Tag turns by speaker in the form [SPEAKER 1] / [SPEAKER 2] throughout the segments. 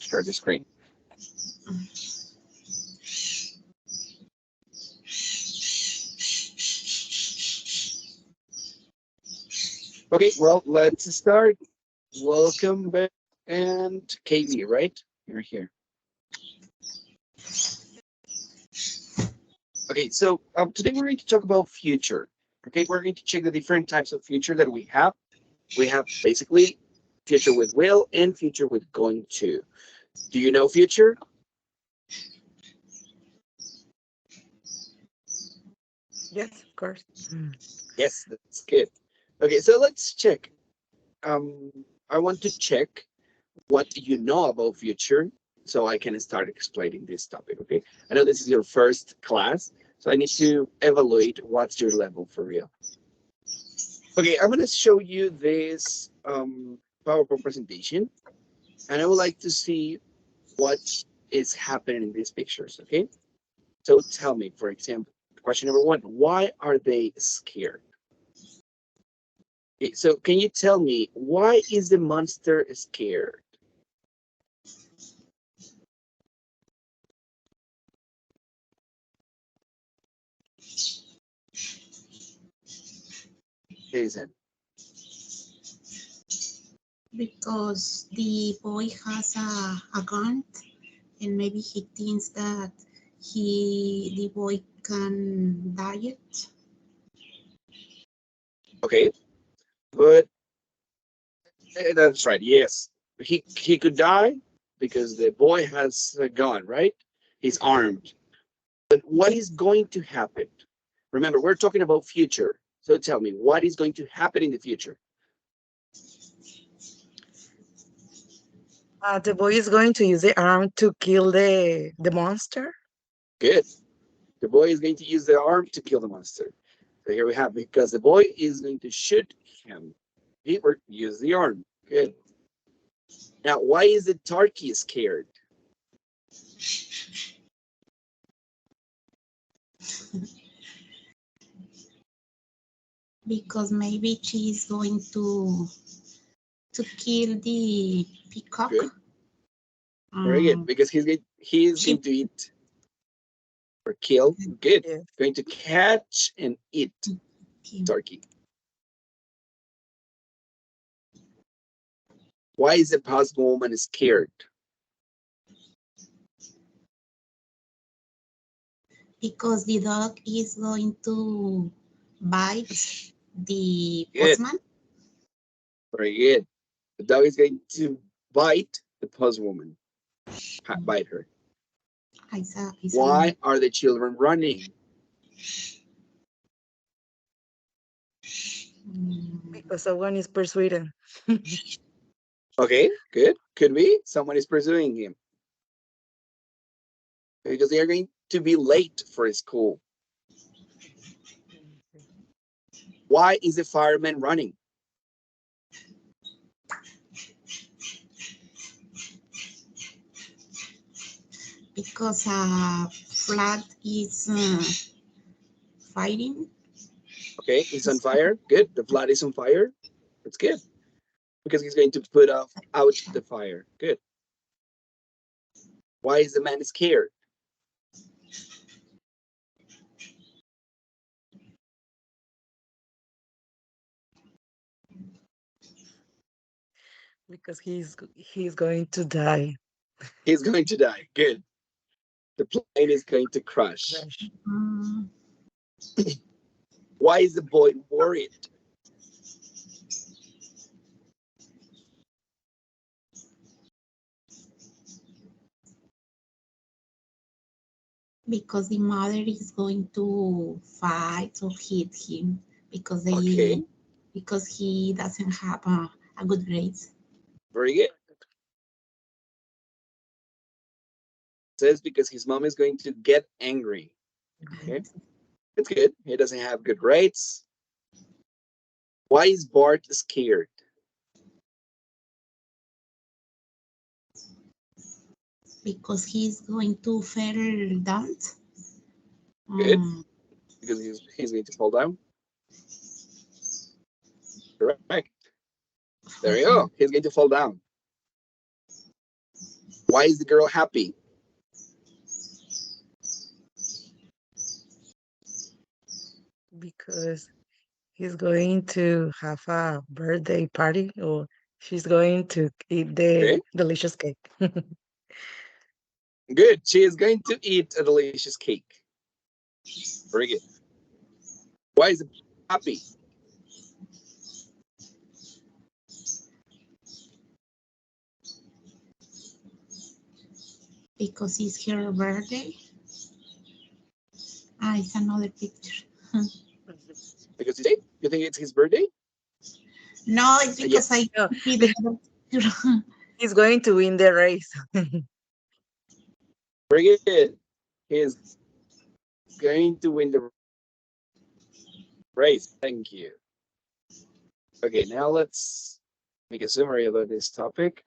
[SPEAKER 1] share the screen. Okay, well, let's start. Welcome back. And Katie, right? You're here. Okay, so today we're going to talk about future. Okay, we're going to check the different types of future that we have. We have basically future with will and future with going to. Do you know future?
[SPEAKER 2] Yes, of course.
[SPEAKER 1] Yes, that's good. Okay, so let's check. Um, I want to check what you know about future so I can start explaining this topic. Okay, I know this is your first class, so I need to evaluate what's your level for real. Okay, I'm going to show you this PowerPoint presentation, and I would like to see what is happening in these pictures. Okay, so tell me, for example, question number one: why are they scared? Okay, so can you tell me why is the monster scared? Jason.
[SPEAKER 3] because the boy has a gun and maybe he thinks that the boy can die it.
[SPEAKER 1] Okay, but that's right. Yes, he could die because the boy has a gun, right? He's armed. But what is going to happen? Remember, we're talking about future. So tell me, what is going to happen in the future?
[SPEAKER 2] The boy is going to use the arm to kill the monster.
[SPEAKER 1] Good. The boy is going to use the arm to kill the monster. So here we have, because the boy is going to shoot him. He or use the arm. Good. Now, why is the turkey scared?
[SPEAKER 3] Because maybe she's going to kill the peacock.
[SPEAKER 1] Good. Very good. Because he's going to eat or kill. Good.
[SPEAKER 2] Yes.
[SPEAKER 1] Going to catch and eat turkey. Why is the postwoman scared?
[SPEAKER 3] Because the dog is going to bite the
[SPEAKER 1] Good.
[SPEAKER 3] postman.
[SPEAKER 1] Very good. The dog is going to bite the postwoman. Bite her. Why are the children running?
[SPEAKER 2] Because someone is persuading.
[SPEAKER 1] Okay, good. Could be someone is pursuing him. Because they are going to be late for school. Why is the fireman running?
[SPEAKER 3] Because flat is fighting.
[SPEAKER 1] Okay, he's on fire. Good. The flat is on fire. That's good. Because he's going to put out the fire. Good. Why is the man scared?
[SPEAKER 2] Because he's going to die.
[SPEAKER 1] He's going to die. Good. The plane is going to crash. Why is the boy worried?
[SPEAKER 3] Because the mother is going to fight or hit him because because he doesn't have a good grades.
[SPEAKER 1] Very good. Says because his mom is going to get angry. Okay, it's good. He doesn't have good grades. Why is Bart scared?
[SPEAKER 3] Because he's going to fall down.
[SPEAKER 1] Good. Because he's going to fall down. Correct. There you go. He's going to fall down. Why is the girl happy?
[SPEAKER 2] Because he's going to have a birthday party, or she's going to eat the
[SPEAKER 1] Okay,
[SPEAKER 2] delicious cake.
[SPEAKER 1] good. She is going to eat a delicious cake. Very good. Why is the happy?
[SPEAKER 3] Because it's her birthday. Ah, it's another picture.
[SPEAKER 1] Because you think it's his birthday?
[SPEAKER 3] No, it's because
[SPEAKER 1] Yes.
[SPEAKER 3] I
[SPEAKER 2] No,
[SPEAKER 3] see the other picture.
[SPEAKER 2] he's going to win the race.
[SPEAKER 1] Very good. He is going to win the race. Thank you. Okay, now let's make a summary about this topic.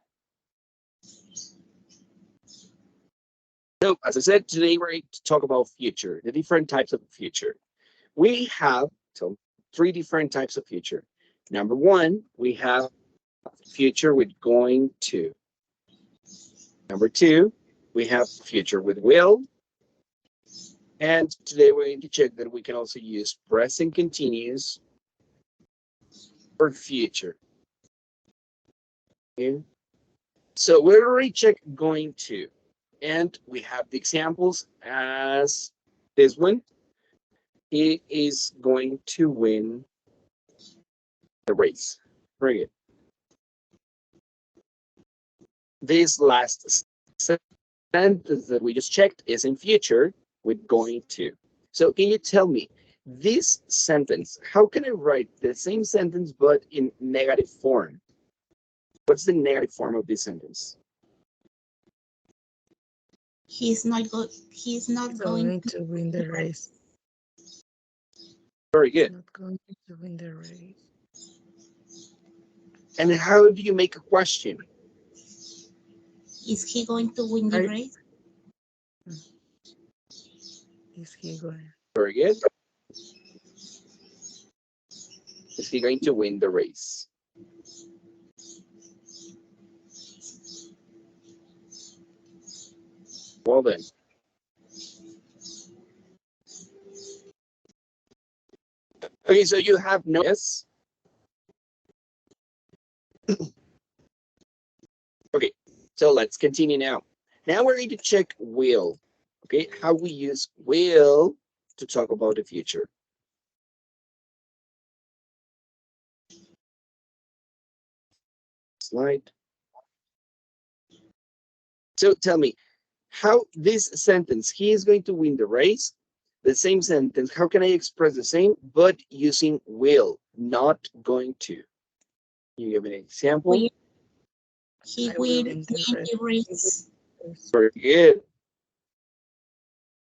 [SPEAKER 1] So, as I said, today we're going to talk about future, the different types of future. We have three different types of future. Number one, we have future with going to. Number two, we have future with will. And today we're going to check that we can also use present continuous for future. Okay. So we already checked going to, and we have the examples as this one. He is going to win the race. Very good. This last sentence that we just checked is in future with going to. So can you tell me this sentence, how can I write the same sentence but in negative form? What's the negative form of this sentence?
[SPEAKER 3] He's not going
[SPEAKER 2] To win the race.
[SPEAKER 1] Very good.
[SPEAKER 2] Not going to win the race.
[SPEAKER 1] And how do you make a question?
[SPEAKER 3] Is he going to win the race?
[SPEAKER 2] Is he going?
[SPEAKER 1] Very good. Is he going to win the race? Well then. Okay, so you have no yes. Okay, so let's continue now. Now we're going to check will. Okay, how we use will to talk about the future. Slide. So tell me, how this sentence, he is going to win the race, the same sentence, how can I express the same, but using will, not going to? You give an example?
[SPEAKER 3] He will win the race.
[SPEAKER 1] Very good.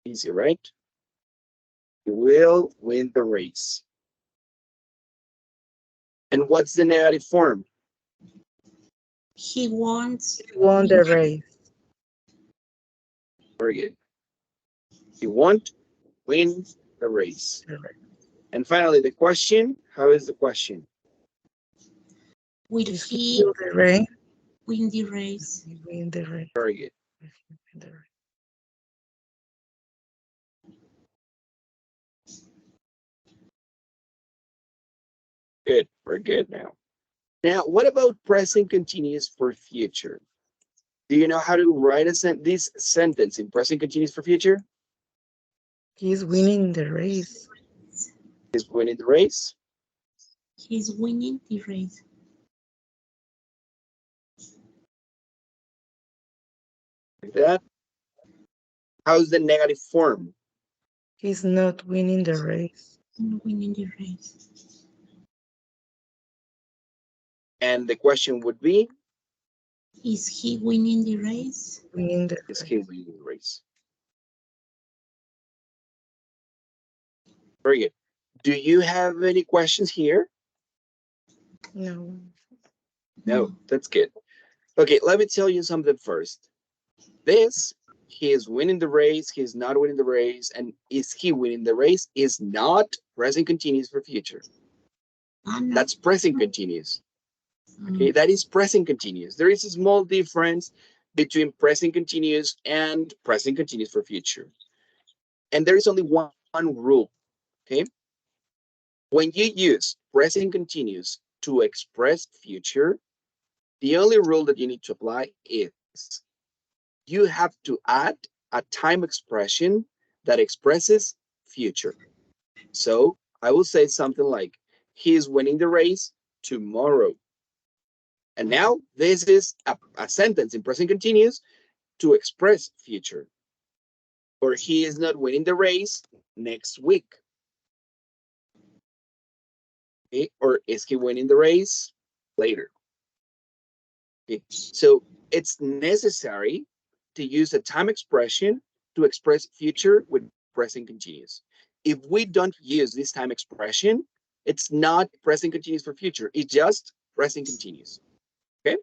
[SPEAKER 1] Easy, right? He will win the race. And what's the negative form?
[SPEAKER 3] He won
[SPEAKER 2] the race.
[SPEAKER 1] Very good. He won't win the race. And finally, the question, how is the question?
[SPEAKER 3] Will he win the race?
[SPEAKER 2] Win the race.
[SPEAKER 1] Very good. Good, we're good now. Now, what about present continuous for future? Do you know how to write this sentence in present continuous for future?
[SPEAKER 2] He's winning the race.
[SPEAKER 1] He's winning the race.
[SPEAKER 3] He's winning the race.
[SPEAKER 1] Like that. How's the negative form?
[SPEAKER 2] He's not winning the race.
[SPEAKER 3] Winning the race.
[SPEAKER 1] And the question would be?
[SPEAKER 3] Is he winning the race?
[SPEAKER 1] Is he winning the race? Very good. Do you have any questions here?
[SPEAKER 2] No.
[SPEAKER 1] No, that's good. Okay, let me tell you something first. This, he is winning the race, he is not winning the race, and is he winning the race is not present continuous for future.
[SPEAKER 3] No.
[SPEAKER 1] That's present continuous. Okay, that is present continuous. There is a small difference between present continuous and present continuous for future. And there is only one rule, okay? When you use present continuous to express future, the only rule that you need to apply is you have to add a time expression that expresses future. So I will say something like, he is winning the race tomorrow. And now this is a sentence in present continuous to express future. Or he is not winning the race next week. Okay? Or is he winning the race later? Okay. So it's necessary to use a time expression to express future with present continuous. If we don't use this time expression, it's not present continuous for future. It's just present continuous. Okay.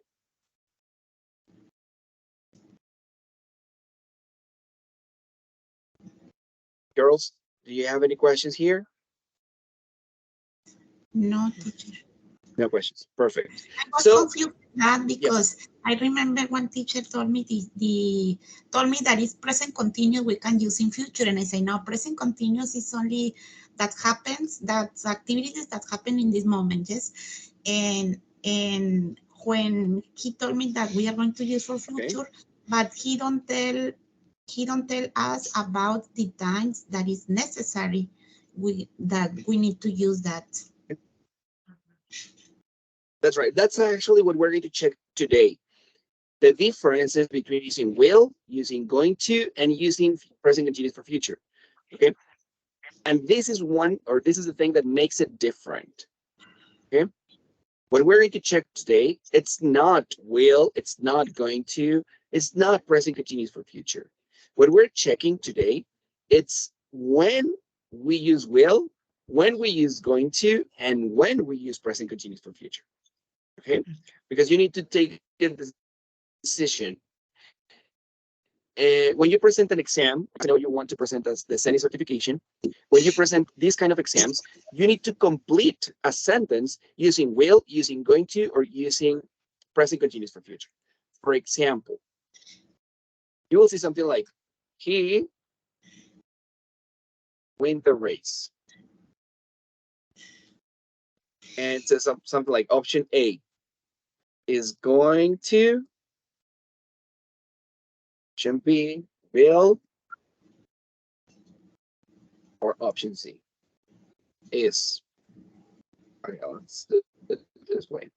[SPEAKER 1] Girls, do you have any questions here?
[SPEAKER 3] No, teacher.
[SPEAKER 1] No questions. Perfect.
[SPEAKER 3] I was
[SPEAKER 1] So,
[SPEAKER 3] confused with that because I remember one teacher told me told me that it's present continuous we can use in future, and I say no, present continuous is only that happens, that's activities that happen in this moment, yes. And when he told me that we are going to use for future, but he don't tell us about the times that is necessary that we need to use that.
[SPEAKER 1] that's right. That's actually what we're going to check today. The differences between using will, using going to, and using present continuous for future. Okay. And this is the thing that makes it different. Okay. What we're going to check today, it's not will, it's not going to, it's not present continuous for future. What we're checking today, it's when we use will, when we use going to, and when we use present continuous for future. Okay. Because you need to take a decision. When you present an exam, I know you want to present as the SENI certification. When you present these kind of exams, you need to complete a sentence using will, using going to, or using present continuous for future. For example, you will see something like, he win the race. And it says something like option A is going to, option B will, or option C is. Okay, let's do it this way.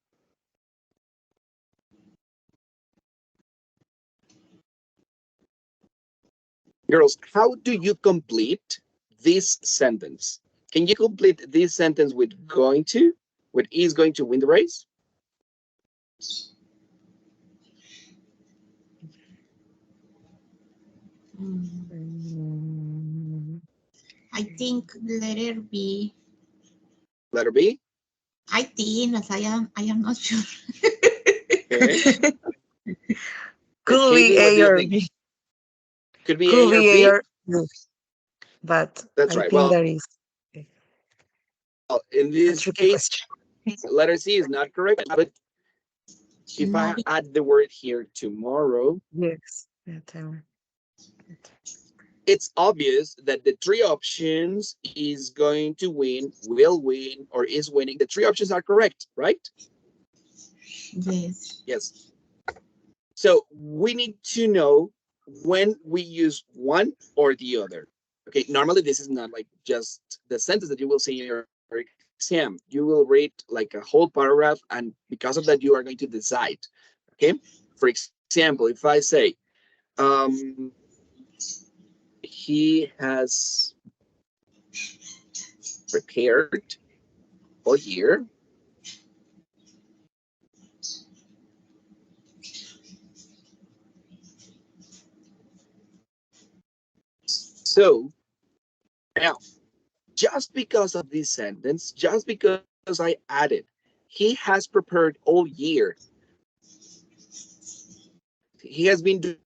[SPEAKER 1] Girls, how do you complete this sentence? Can you complete this sentence with going to, with is going to win the race?
[SPEAKER 3] I think letter B.
[SPEAKER 1] Letter B?
[SPEAKER 3] I think, as I am not sure.
[SPEAKER 1] Okay.
[SPEAKER 2] Could
[SPEAKER 1] Katie,
[SPEAKER 2] be
[SPEAKER 1] what do
[SPEAKER 2] A
[SPEAKER 1] you
[SPEAKER 2] or
[SPEAKER 1] think?
[SPEAKER 2] B.
[SPEAKER 1] Could be
[SPEAKER 2] Could
[SPEAKER 1] A or
[SPEAKER 2] be A
[SPEAKER 1] B?
[SPEAKER 2] or B. But
[SPEAKER 1] That's
[SPEAKER 2] I
[SPEAKER 1] right.
[SPEAKER 2] think
[SPEAKER 1] Well,
[SPEAKER 2] that is
[SPEAKER 1] in
[SPEAKER 2] a
[SPEAKER 1] this
[SPEAKER 2] tricky
[SPEAKER 1] case,
[SPEAKER 2] question.
[SPEAKER 1] letter C is not correct. But if
[SPEAKER 3] No,
[SPEAKER 1] I add the word here tomorrow,
[SPEAKER 2] Yes. That time.
[SPEAKER 1] it's obvious that the three options is going to win, will win, or is winning. The three options are correct, right?
[SPEAKER 3] yes.
[SPEAKER 1] Yes. So we need to know when we use one or the other. Okay, normally this is not like just the sentence that you will see in your exam. You will read like a whole paragraph, and because of that, you are going to decide. Okay, for example, if I say, he has prepared all year. So now, just because of this sentence, just because I added, he has prepared all year. He has been doing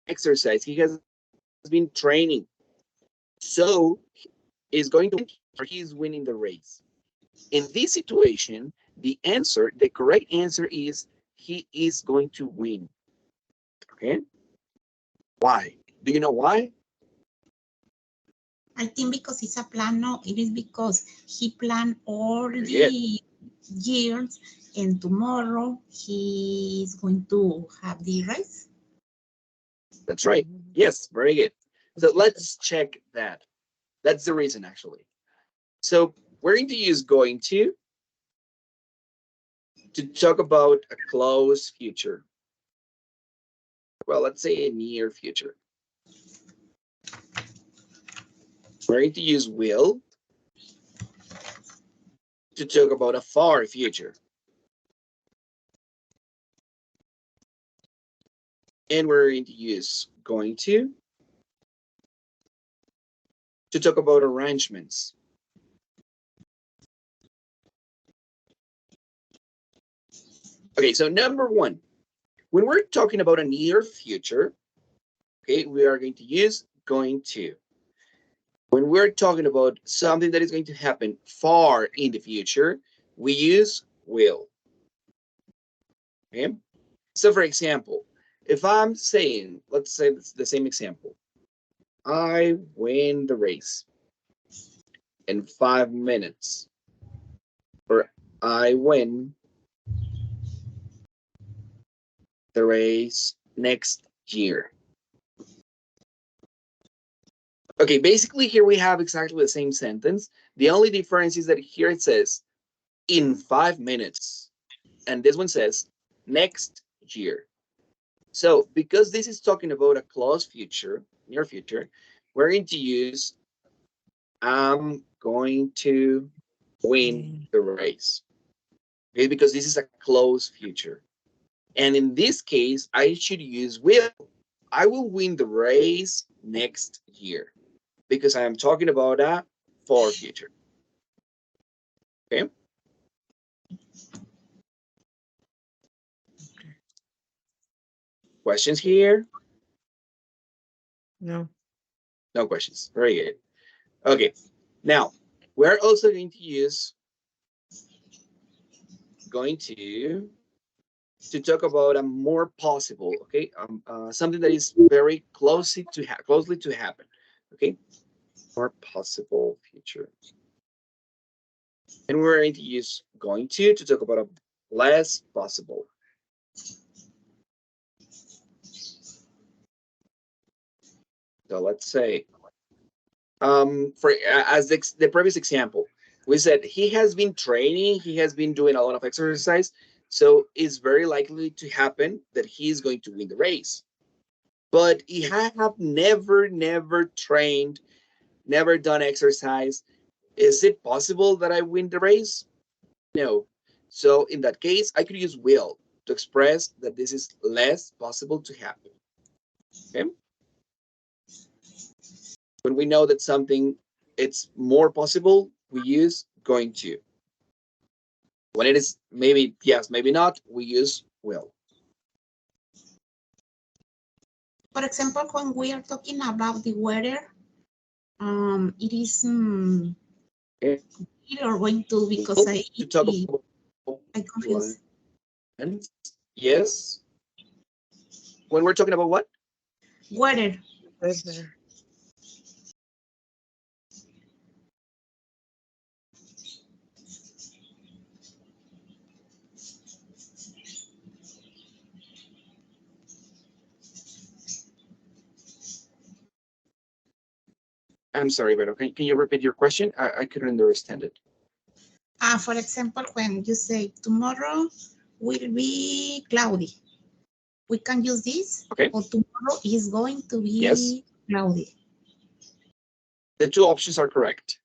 [SPEAKER 1] exercise. He has been training. So is going to win, or he's winning the race. In this situation, the correct answer is he is going to win. Okay. Why? Do you know why?
[SPEAKER 3] I think because it's a plan. No, it is because he planned all
[SPEAKER 1] Yeah,
[SPEAKER 3] the years, and tomorrow he is going to have the race.
[SPEAKER 1] that's right. Yes, very good. So let's check that. That's the reason, actually. So we're going to use going to talk about a close future. Well, let's say a near future. We're going to use will to talk about a far future. And we're going to use going to talk about arrangements. Okay, so number one, when we're talking about a near future, okay, we are going to use going to. When we're talking about something that is going to happen far in the future, we use will. Okay, so for example, if I'm saying, let's say the same example, I win the race in 5 minutes, or I win the race next year. Okay, basically here we have exactly the same sentence. The only difference is that here it says in 5 minutes, and this one says next year. So because this is talking about a close future, near future, we're going to use I'm going to win the race. Okay, because this is a close future. And in this case, I should use will. I will win the race next year because I am talking about a far future. Okay. Questions here?
[SPEAKER 2] No.
[SPEAKER 1] No questions. Very good. Okay. Now, we're also going to use to talk about a more possible, okay, something that is very closely to happen, okay, more possible future. And we're going to use going to talk about a less possible. So let's say, for as the previous example, we said he has been training, he has been doing a lot of exercise, so it's very likely to happen that he is going to win the race. But he have never trained, never done exercise. Is it possible that I win the race? No. So in that case, I could use will to express that this is less possible to happen. Okay. When we know that something it's more possible, we use going to. When it is maybe yes, maybe not, we use will.
[SPEAKER 3] For example, when we are talking about the weather, it is
[SPEAKER 1] Okay.
[SPEAKER 3] or going to because
[SPEAKER 1] To talk about
[SPEAKER 3] I confuse.
[SPEAKER 1] Yes. When we're talking about what?
[SPEAKER 3] Weather.
[SPEAKER 2] Weather.
[SPEAKER 1] I'm sorry, but okay. Can you repeat your question? I couldn't understand it.
[SPEAKER 3] For example, when you say tomorrow will be cloudy, we can use this.
[SPEAKER 1] Okay.
[SPEAKER 3] Or tomorrow is going to be
[SPEAKER 1] Yes.
[SPEAKER 3] cloudy.
[SPEAKER 1] The two options are correct.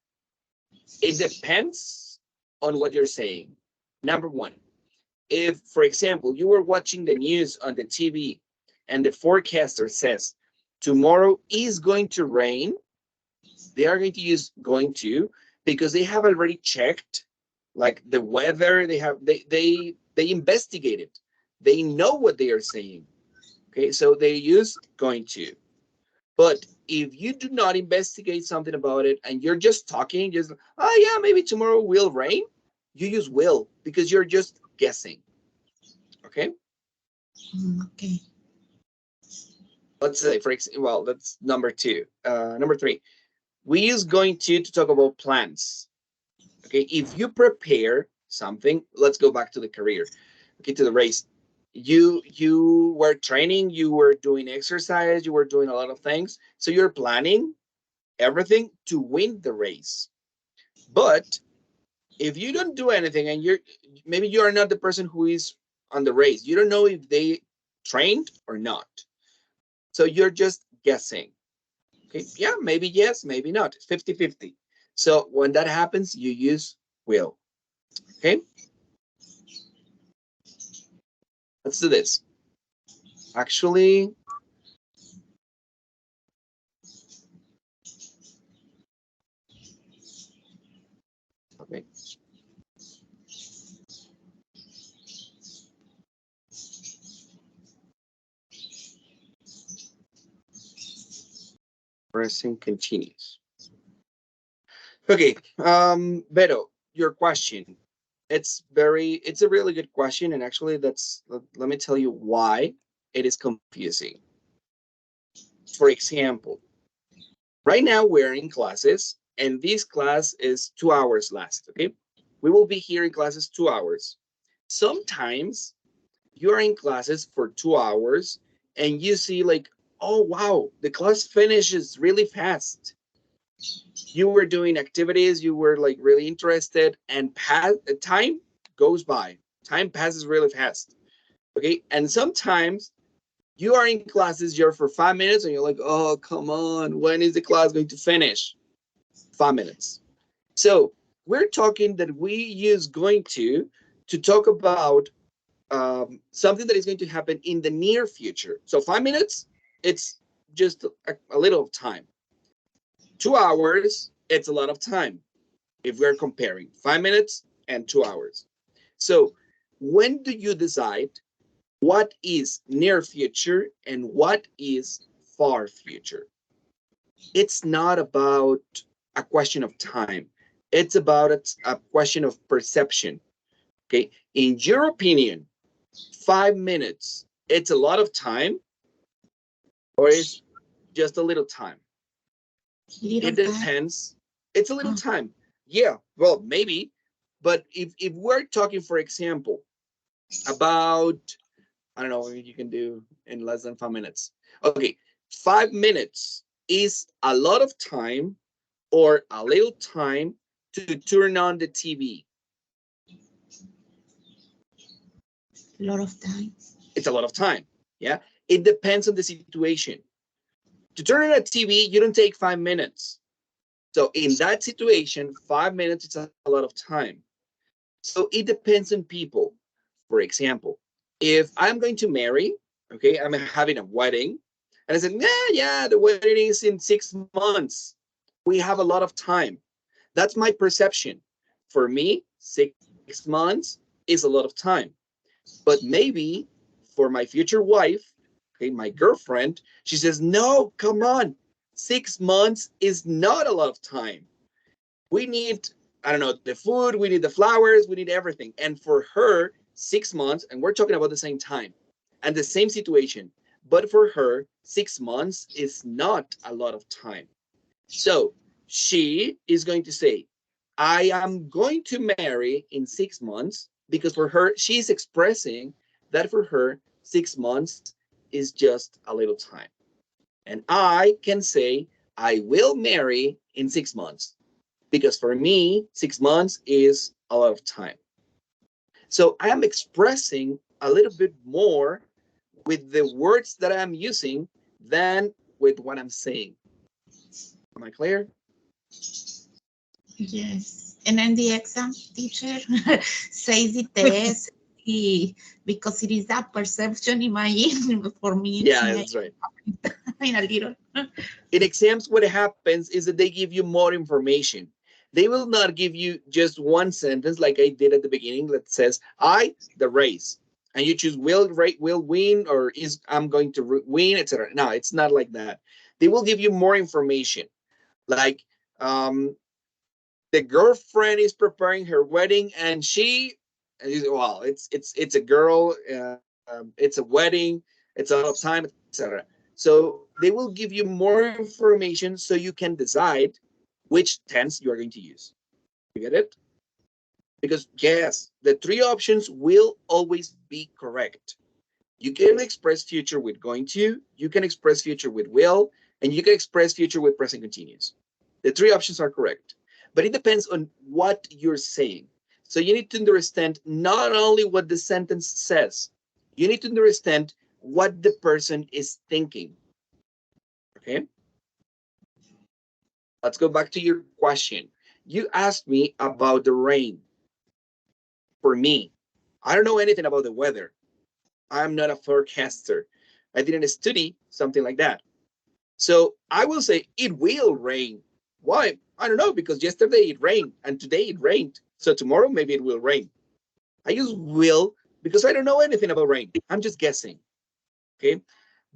[SPEAKER 1] It depends on what you're saying. Number one, if, for example, you were watching the news on the TV and the forecaster says tomorrow is going to rain, they are going to use going to because they have already checked like the weather. They investigated. They know what they are saying. Okay, so they use going to. But if you do not investigate something about it and you're just talking, just oh yeah, maybe tomorrow will rain, you use will because you're just guessing. Okay.
[SPEAKER 3] Okay.
[SPEAKER 1] let's say, for example, well, that's number two. Number three, we use going to talk about plans. Okay, if you prepare something, let's go back to the career. Okay, to the race. You were training, you were doing exercise, you were doing a lot of things. So you're planning everything to win the race. But if you don't do anything and maybe you are not the person who is on the race, you don't know if they trained or not. So you're just guessing. Okay, yeah, maybe yes, maybe not. 50-50. So when that happens, you use will. Okay, let's do this. Actually, okay. Present continuous. Okay, Beto, your question. It's a really good question, and actually, let me tell you why it is confusing. For example, right now we're in classes, and this class is 2 hours last. Okay, we will be here in classes 2 hours. Sometimes you are in classes for 2 hours, and you see like, oh wow, the class finishes really fast. You were doing activities, you were like really interested, and time goes by. Time passes really fast. Okay, and sometimes you are in classes, you're for 5 minutes, and you're like, oh come on, when is the class going to finish? 5 minutes. So we're talking that we use going to talk about something that is going to happen in the near future. So 5 minutes, it's just a little of time. 2 hours, it's a lot of time if we're comparing 5 minutes and 2 hours. So when do you decide what is near future and what is far future? It's not about a question of time. It's about a question of perception. Okay. In your opinion, 5 minutes, it's a lot of time or it's just a little time?
[SPEAKER 3] Little
[SPEAKER 1] It
[SPEAKER 3] time.
[SPEAKER 1] depends. It's a little time. Yeah, well, maybe. But if we're talking, for example, about, I don't know what you can do in less than 5 minutes. Okay, 5 minutes is a lot of time or a little time to turn on the TV.
[SPEAKER 3] A lot of time.
[SPEAKER 1] It's a lot of time. Yeah, it depends on the situation. To turn on a TV, you don't take 5 minutes. So in that situation, 5 minutes is a lot of time. So it depends on people. For example, if I'm going to marry, okay, I'm having a wedding, and I said, nah, yeah, the wedding is in 6 months. We have a lot of time. That's my perception. For me, 6 months is a lot of time. But maybe for my future wife, okay, my girlfriend, she says, no, come on. 6 months is not a lot of time. We need, I don't know, the food, we need the flowers, we need everything. And for her, 6 months, and we're talking about the same time and the same situation, but for her, 6 months is not a lot of time. So she is going to say, I am going to marry in 6 months, because for her, she's expressing that for her, 6 months is just a little time. And I can say, I will marry in 6 months, because for me, 6 months is a lot of time. So I am expressing a little bit more with the words that I'm using than with what I'm saying. Am I clear?
[SPEAKER 3] Yes. And then the exam teacher says the test because it is that perception in my for me it's
[SPEAKER 1] Yeah, that's right.
[SPEAKER 3] in a little.
[SPEAKER 1] In exams, what happens is that they give you more information. They will not give you just one sentence like I did at the beginning that says, I, the race. And you choose will win, or is I'm going to win, etc. No, it's not like that. They will give you more information. Like, the girlfriend is preparing her wedding, and well, it's a girl, it's a wedding, it's a lot of time, etc. So they will give you more information so you can decide which tense you are going to use. You get it? Because yes, the three options will always be correct. You can express future with going to, you can express future with will, and you can express future with present continuous. The three options are correct, but it depends on what you're saying. So you need to understand not only what the sentence says, you need to understand what the person is thinking. Okay? Let's go back to your question. You asked me about the rain. For me, I don't know anything about the weather. I'm not a forecaster. I didn't study something like that. So I will say it will rain. Why? I don't know, because yesterday it rained and today it rained. So tomorrow maybe it will rain. I use will because I don't know anything about rain. I'm just guessing. Okay.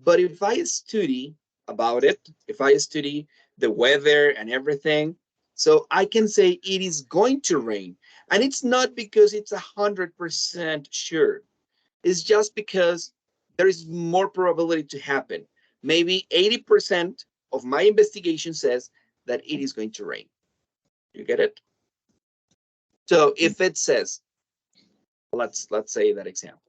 [SPEAKER 1] But if I study about it, if I study the weather and everything, so I can say it is going to rain. And it's not because it's 100% sure. It's just because there is more probability to happen. Maybe 80% of my investigation says that it is going to rain. You get it? So if it says, let's say that example.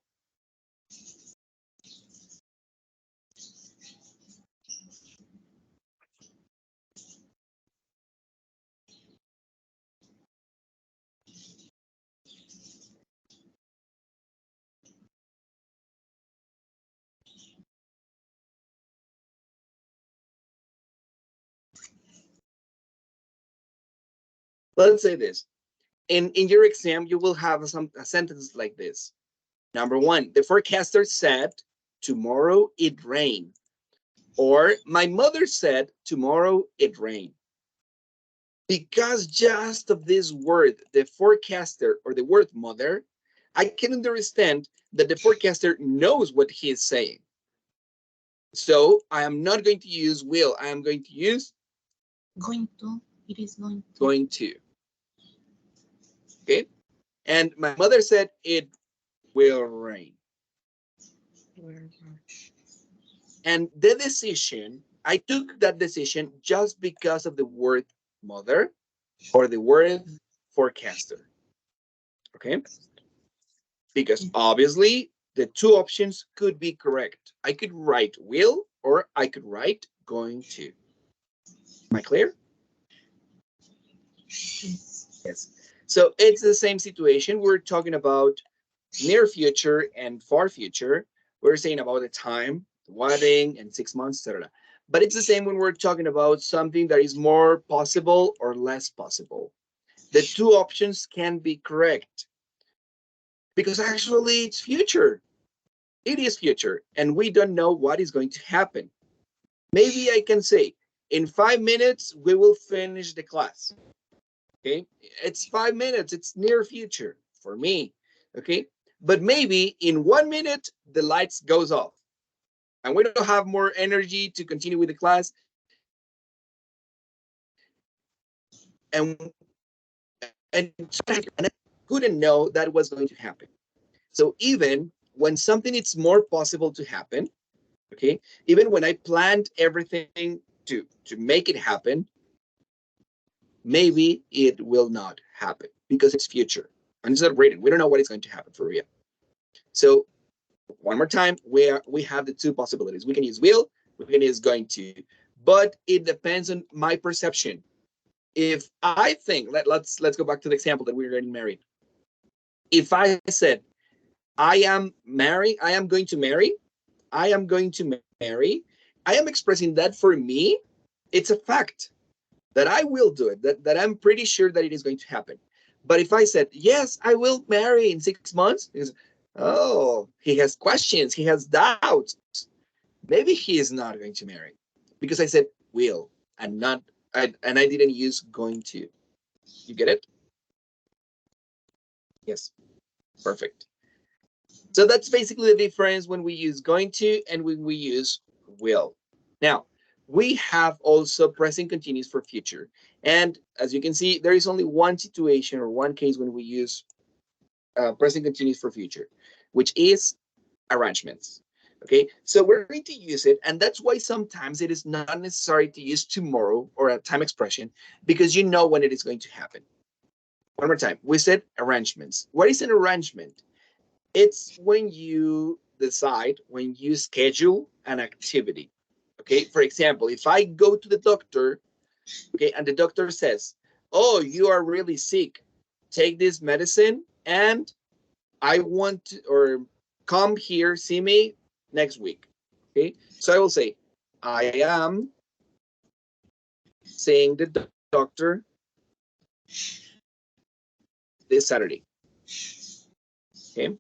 [SPEAKER 1] Let's say this. In your exam, you will have a sentence like this. Number one, the forecaster said tomorrow it rain. Or my mother said tomorrow it rain. Because just of this word, the forecaster or the word mother, I can understand that the forecaster knows what he is saying. So I am not going to use will. I am going to use
[SPEAKER 3] Going to. It is going to.
[SPEAKER 1] going to. Okay. And my mother said it will rain. And the decision, I took that decision just because of the word mother or the word forecaster. Okay. Because obviously the two options could be correct. I could write will or I could write going to. Am I clear? Yes. So it's the same situation. We're talking about near future and far future. We're saying about the time, the wedding, and 6 months, etc. But it's the same when we're talking about something that is more possible or less possible. The two options can be correct because actually it's future. It is future, and we don't know what is going to happen. Maybe I can say, in 5 minutes, we will finish the class. Okay, it's 5 minutes, it's near future for me. Okay, but maybe in 1 minute, the lights goes off and we don't have more energy to continue with the class. And and couldn't know that was going to happen. So even when something is more possible to happen, okay, even when I planned everything to make it happen, maybe it will not happen because it's future and it's not written. We don't know what is going to happen for real. So one more time, we have the two possibilities. We can use will, we can use going to, but it depends on my perception. If I think, let's go back to the example that we're getting married. If I said I am going to marry, I am going to marry, I am expressing that for me, it's a fact that I will do it, that I'm pretty sure that it is going to happen. But if I said, yes, I will marry in 6 months, because, oh, he has questions, he has doubts. Maybe he is not going to marry because I said will and not, and I didn't use going to. You get it? Yes, perfect. So that's basically the difference when we use going to and when we use will. Now, we have also present continuous for future. And as you can see, there is only one situation or one case when we use present continuous for future, which is arrangements. Okay, so we're going to use it, and that's why sometimes it is not necessary to use tomorrow or a time expression, because you know when it is going to happen. One more time, we said arrangements. What is an arrangement? It's when you decide, when you schedule an activity. Okay, for example, if I go to the doctor, okay, and the doctor says, oh, you are really sick, take this medicine, and I want to, or come here, see me next week. Okay, so I will say, I am seeing the doctor this Saturday. Okay,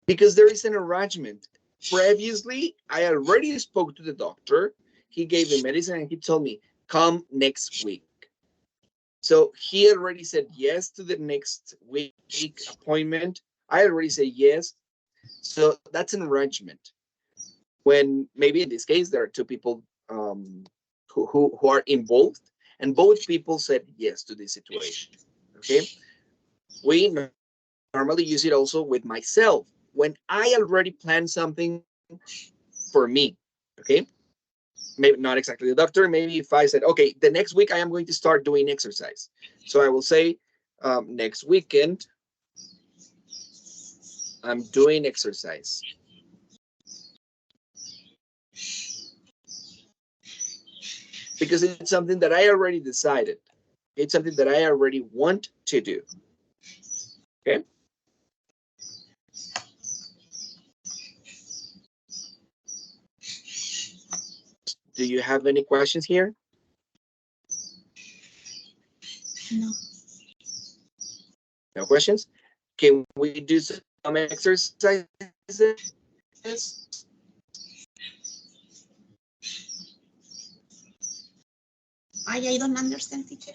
[SPEAKER 1] because there is an arrangement. Previously, I already spoke to the doctor. He gave me medicine and he told me, come next week. So he already said yes to the next week appointment. I already say yes. So that's an arrangement. When maybe in this case, there are two people who are involved, and both people said yes to this situation. Okay. We normally use it also with myself when I already planned something for me. Okay. Maybe not exactly the doctor. Maybe if I said, okay, the next week I am going to start doing exercise. So I will say, next weekend, I'm doing exercise. Because it's something that I already decided. It's something that I already want to do. Okay. Do you have any questions here?
[SPEAKER 3] No.
[SPEAKER 1] No questions? Can we do some exercises?
[SPEAKER 3] I don't understand, teacher.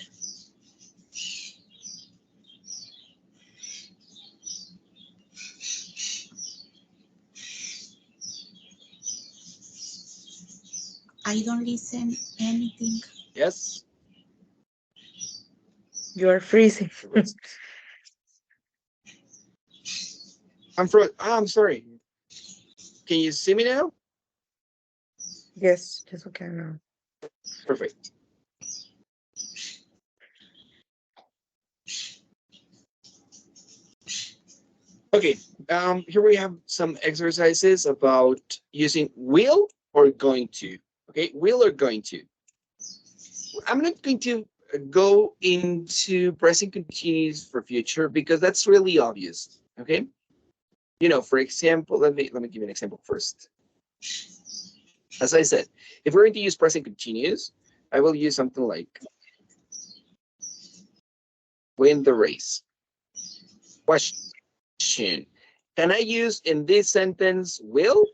[SPEAKER 3] I don't listen anything.
[SPEAKER 1] Yes.
[SPEAKER 2] You are freezing.
[SPEAKER 1] I'm sorry. Can you see me now?
[SPEAKER 2] Yes, yes, okay now.
[SPEAKER 1] Perfect. Okay, here we have some exercises about using will or going to. Okay, will or going to. I'm not going to go into present continuous for future because that's really obvious. Okay, for example, let me give you an example first. As I said, if we're going to use present continuous, I will use something like win the race. Question. Can I use in this sentence will?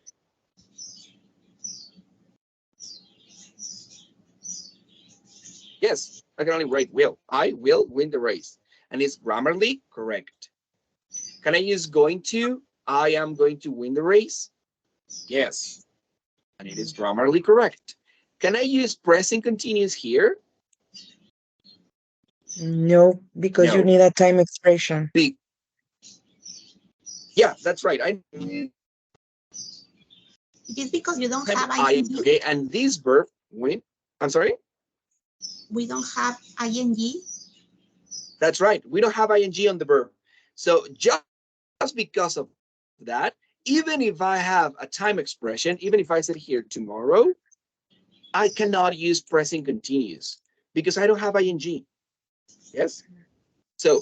[SPEAKER 1] Yes, I can only write will. I will win the race. And it's grammarly correct. Can I use going to? I am going to win the race. Yes. And it is grammarly correct. Can I use present continuous here?
[SPEAKER 2] No, because you
[SPEAKER 1] No.
[SPEAKER 2] need a time expression.
[SPEAKER 1] Yeah, that's right. I
[SPEAKER 3] It is because you don't have
[SPEAKER 1] I
[SPEAKER 3] ing.
[SPEAKER 1] okay, and this verb win. I'm sorry.
[SPEAKER 3] We don't have ing.
[SPEAKER 1] That's right. We don't have ing on the verb. So just because of that, even if I have a time expression, even if I said here tomorrow, I cannot use present continuous because I don't have ing. Yes. So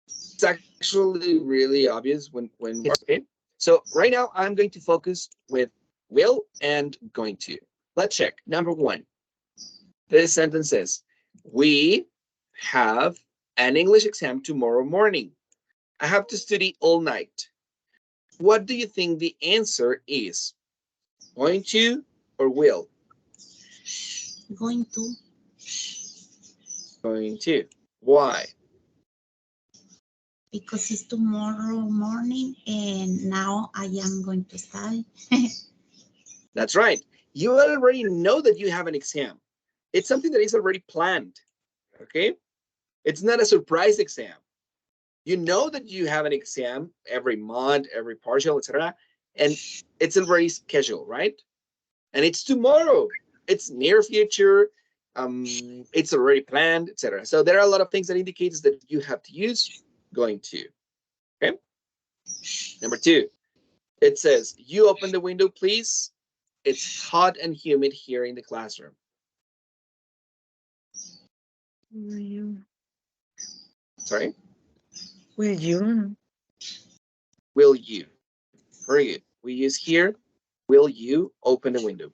[SPEAKER 1] it's actually really obvious when okay. So right now I'm going to focus with will and going to. Let's check. Number one. This sentence says, we have an English exam tomorrow morning. I have to study all night. What do you think the answer is? Going to or will?
[SPEAKER 3] Going to.
[SPEAKER 1] Going to. Why?
[SPEAKER 3] Because it's tomorrow morning and now I am going to study.
[SPEAKER 1] That's right. You already know that you have an exam. It's something that is already planned. Okay? It's not a surprise exam. You know that you have an exam every month, every partial, etc., and it's already scheduled, right? And it's tomorrow. It's near future. It's already planned, etc. So there are a lot of things that indicates that you have to use going to. Okay. Number two, it says, you open the window, please. It's hot and humid here in the classroom.
[SPEAKER 2] Will you?
[SPEAKER 1] Sorry?
[SPEAKER 2] Will you?
[SPEAKER 1] Will you? Very good. We use here, will you open the window?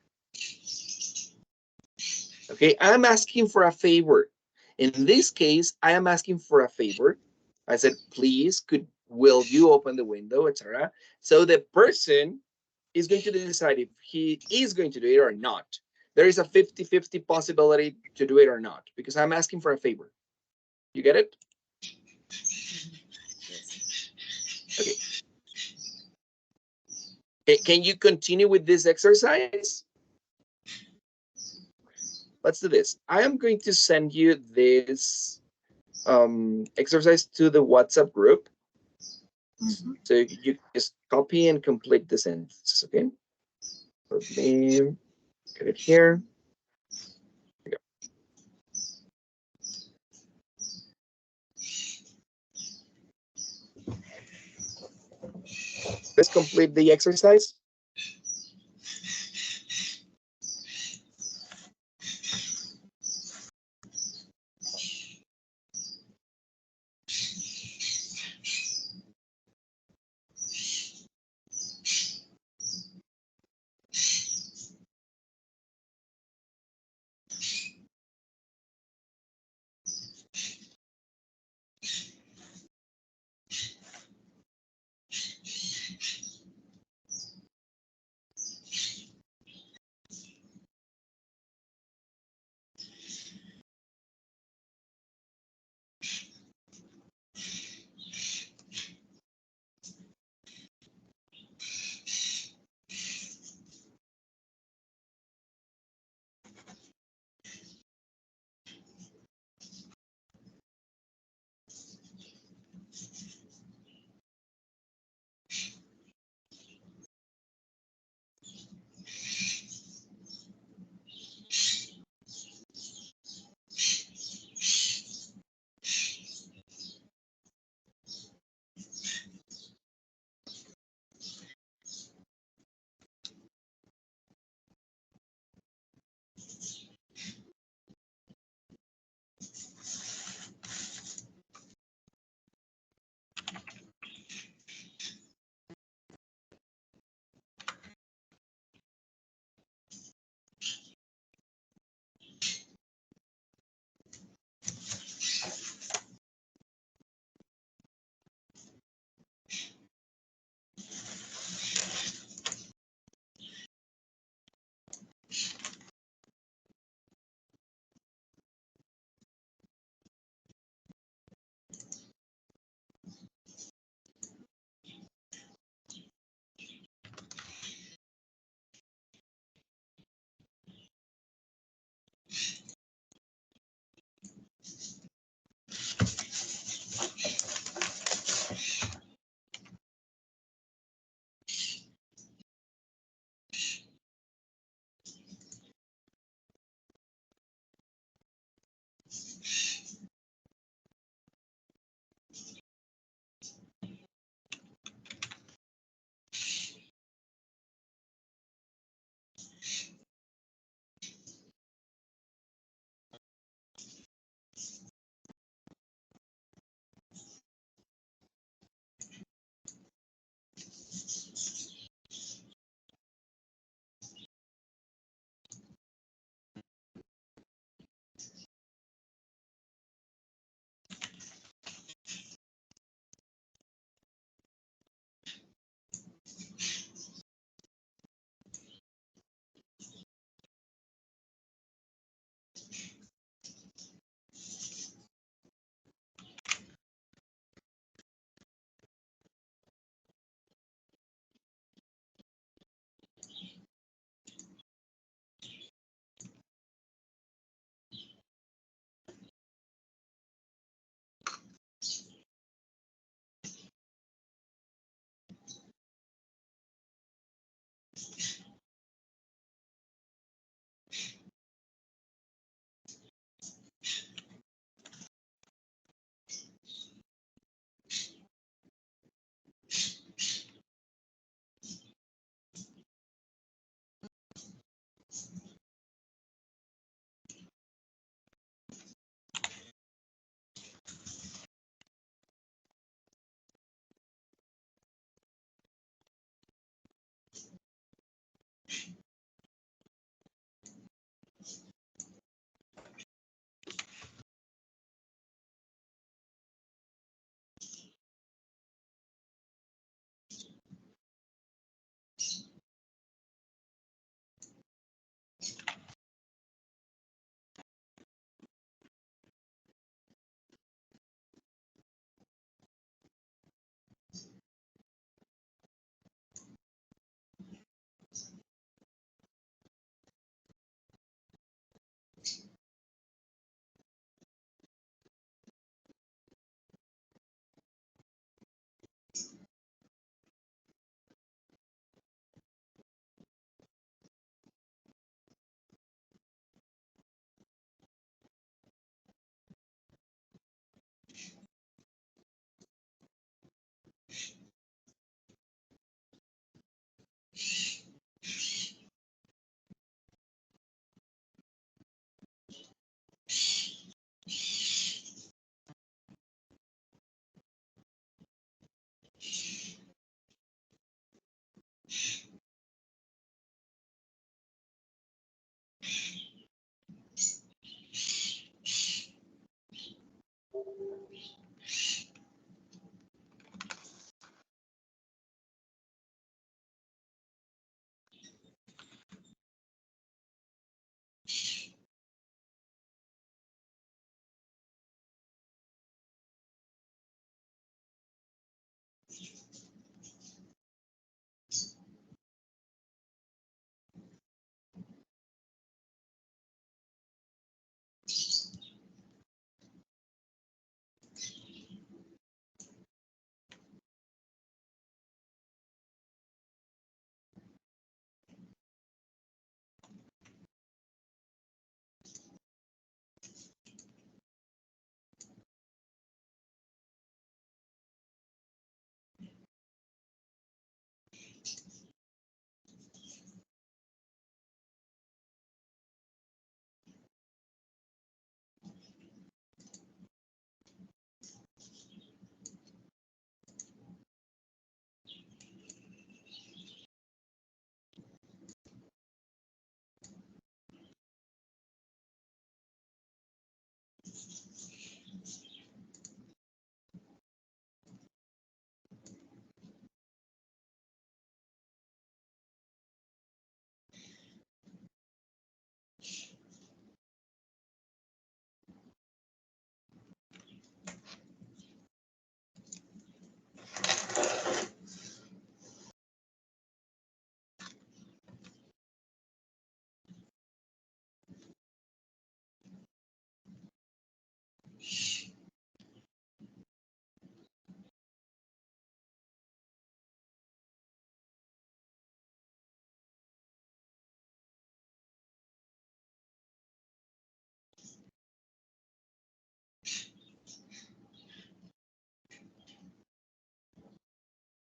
[SPEAKER 1] Okay, I'm asking for a favor. In this case, I am asking for a favor. I said, please, will you open the window, etc. So the person is going to decide if he is going to do it or not. There is a 50-50 possibility to do it or not, because I'm asking for a favor. You get it? Okay. Can you continue with this exercise? Let's do this. I am going to send you this exercise to the WhatsApp group. So you just copy and complete the sentences, okay? Let me get it here. Here we go. Let's complete the exercise.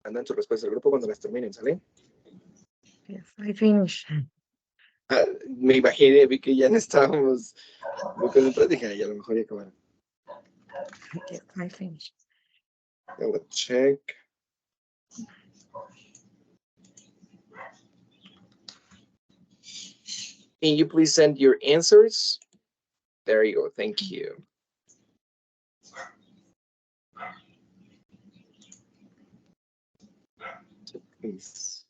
[SPEAKER 1] Mandan su respuesta al grupo cuando las terminen, ¿sale?
[SPEAKER 2] Yes, I finished.
[SPEAKER 1] Me imaginé, vi que ya no estábamos muy concentrados, dije, "Ay, a lo mejor ya acabaron."
[SPEAKER 2] Yes, I finished.
[SPEAKER 1] I will check. Can you please send your answers? There you go. Thank you. So please.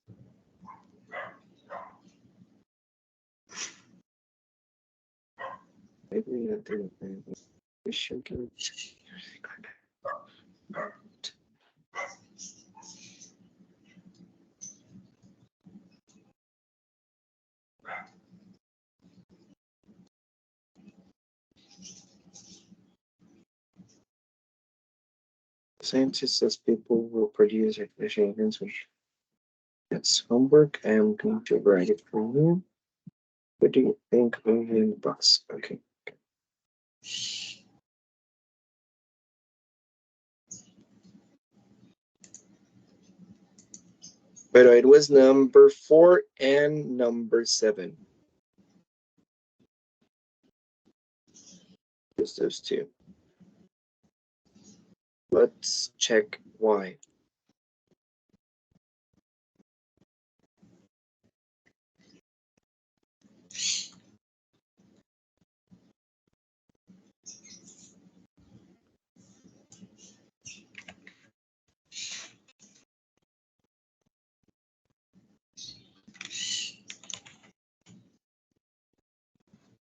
[SPEAKER 1] Maybe not doing anything. We should go. Scientists says people will produce artificial intelligence. That's homework. I am going to write it for you. What do you think of in the box? Okay. But it was number 4 and number 7. Just those two. Let's check why.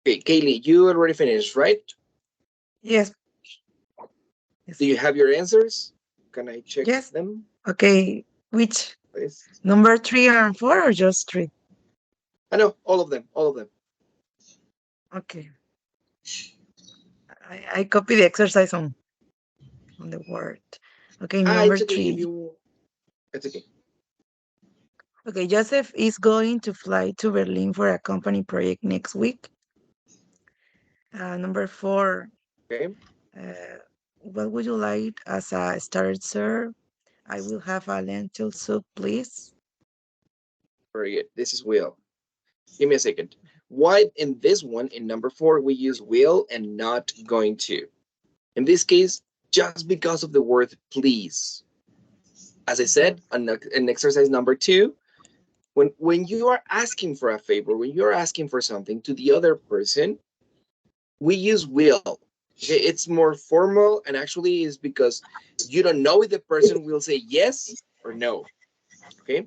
[SPEAKER 1] Okay, Kaylee, you already finished, right?
[SPEAKER 2] Yes. Yes.
[SPEAKER 1] Do you have your answers? Can I check
[SPEAKER 2] Yes.
[SPEAKER 1] them?
[SPEAKER 2] Okay. Which?
[SPEAKER 1] Please.
[SPEAKER 2] Number 3 and 4 or just 3?
[SPEAKER 1] I know, all of them, all of them.
[SPEAKER 2] Okay. I copy the exercise on the Word. Okay, number
[SPEAKER 1] It's okay
[SPEAKER 2] 3.
[SPEAKER 1] if you. It's okay.
[SPEAKER 2] Okay, Joseph is going to fly to Berlin for a company project next week. Number 4.
[SPEAKER 1] Okay.
[SPEAKER 2] What would you like as a starter, sir? I will have a lentil soup, please.
[SPEAKER 1] Very good. This is will. Give me a second. Why in this one, in number 4, we use will and not going to? In this case, just because of the word please. As I said, in exercise number 2, when you are asking for a favor, when you're asking for something to the other person, we use will. Okay, it's more formal, and actually is because you don't know if the person will say yes or no. Okay,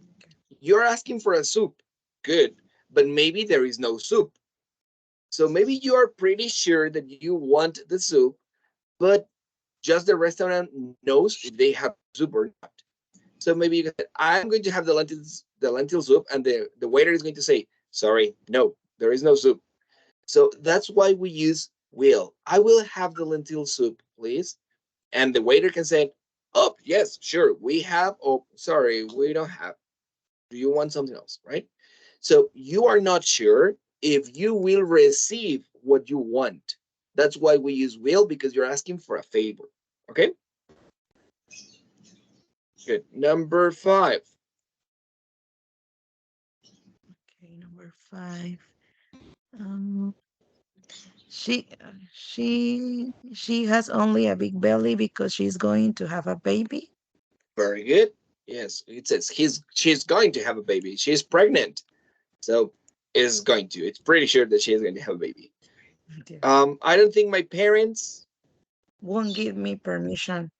[SPEAKER 1] you're asking for a soup, good, but maybe there is no soup. So maybe you are pretty sure that you want the soup, but just the restaurant knows if they have soup or not. So maybe you can say, I'm going to have the lentil soup, and the waiter is going to say, sorry, no, there is no soup. So that's why we use will. I will have the lentil soup, please. And the waiter can say, oh, yes, sure, we have. Oh, sorry, we don't have. Do you want something else, right? So you are not sure if you will receive what you want. That's why we use will, because you're asking for a favor. Okay? Good. Number 5.
[SPEAKER 2] Okay, number 5. Um, she has only a big belly because she's going to have a baby.
[SPEAKER 1] Very good. Yes, it says she's going to have a baby. She's pregnant. So is going to. It's pretty sure that she is going to have a baby.
[SPEAKER 2] Yes.
[SPEAKER 1] I don't think my parents
[SPEAKER 2] Won't give me permission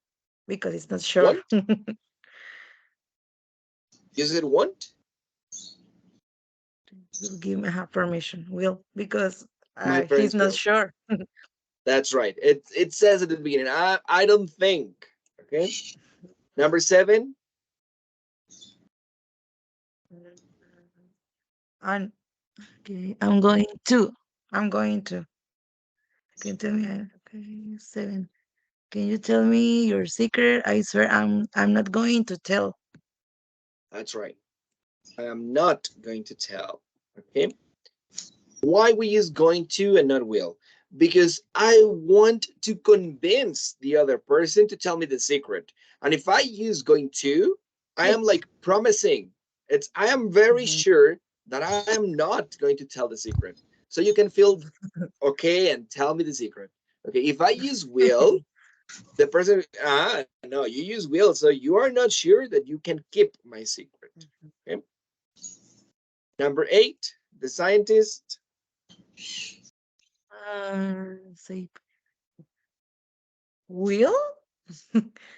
[SPEAKER 2] because it's not sure.
[SPEAKER 1] want. You said want?
[SPEAKER 2] Will give me her permission. Will, because
[SPEAKER 1] My
[SPEAKER 2] he's
[SPEAKER 1] parents
[SPEAKER 2] not
[SPEAKER 1] will.
[SPEAKER 2] sure.
[SPEAKER 1] That's right. It says at the beginning. I don't think. Okay. Number 7.
[SPEAKER 2] And okay, I'm going to. Can you tell me? Okay, 7. Can you tell me your secret? I swear I'm not going to tell.
[SPEAKER 1] That's right. I am not going to tell. Okay. Why we use going to and not will? Because I want to convince the other person to tell me the secret. And if I use going to, I am like promising. I am very
[SPEAKER 2] Mhm.
[SPEAKER 1] sure that I am not going to tell the secret. So you can feel okay and tell me the secret. Okay, if I use will, the person, no, you use will, so you are not sure that you can keep my secret. Okay. Number 8, the scientist
[SPEAKER 2] Say will?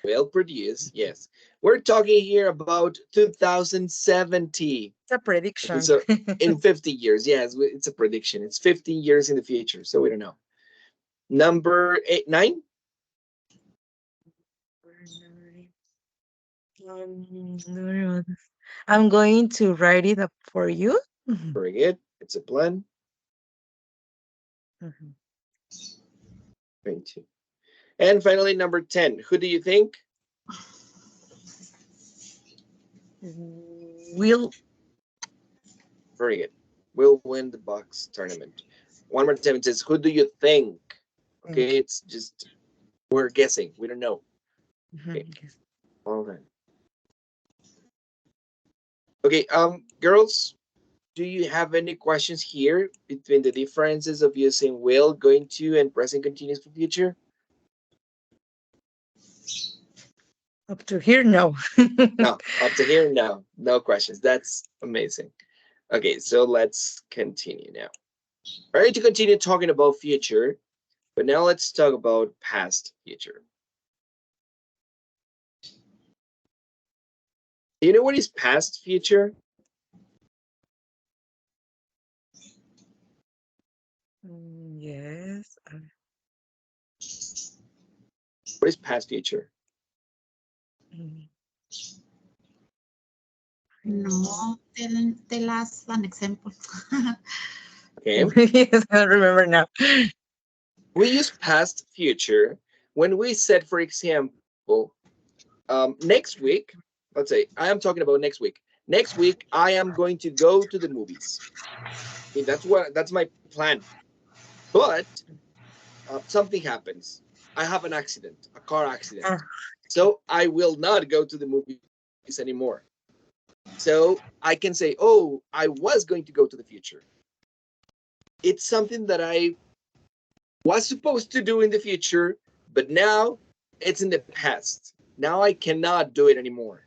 [SPEAKER 1] will produce. Yes, we're talking here about 2070.
[SPEAKER 2] It's a
[SPEAKER 1] Okay,
[SPEAKER 2] prediction.
[SPEAKER 1] so in 50 years, yes, it's a prediction. It's 50 years in the future, so we don't know. Number 8, 9.
[SPEAKER 2] No, I'm going to write it up for you. Mhm.
[SPEAKER 1] Very good. It's a plan.
[SPEAKER 2] Mhm.
[SPEAKER 1] 22. And finally, number 10. Who do you think?
[SPEAKER 2] Will.
[SPEAKER 1] Very good. Will win the box tournament. One more time, it says, who do you think? Okay,
[SPEAKER 2] Think.
[SPEAKER 1] it's just, we're guessing. We don't know. Okay,
[SPEAKER 2] Mhm, yes.
[SPEAKER 1] all right. Okay, girls, do you have any questions here between the differences of using will, going to, and present continuous for future?
[SPEAKER 2] Up to here, no.
[SPEAKER 1] No, up to here, no. No questions. That's amazing. Okay, so let's continue now. All right, to continue talking about future, but now let's talk about past future. Do you know what is past future?
[SPEAKER 2] Yes.
[SPEAKER 1] What is past future?
[SPEAKER 2] Mm,
[SPEAKER 3] No, tell us an example.
[SPEAKER 1] Okay,
[SPEAKER 2] yes, I don't remember now.
[SPEAKER 1] we use past future when we said, for example, next week, let's say I am talking about next week. Next week, I am going to go to the movies. Okay, that's my plan. But something happens. I have an accident, a car accident.
[SPEAKER 2] Ah,
[SPEAKER 1] So I will not go to the movies anymore. So I can say, oh, I was going to go to the future. It's something that I was supposed to do in the future, but now it's in the past. Now I cannot do it anymore.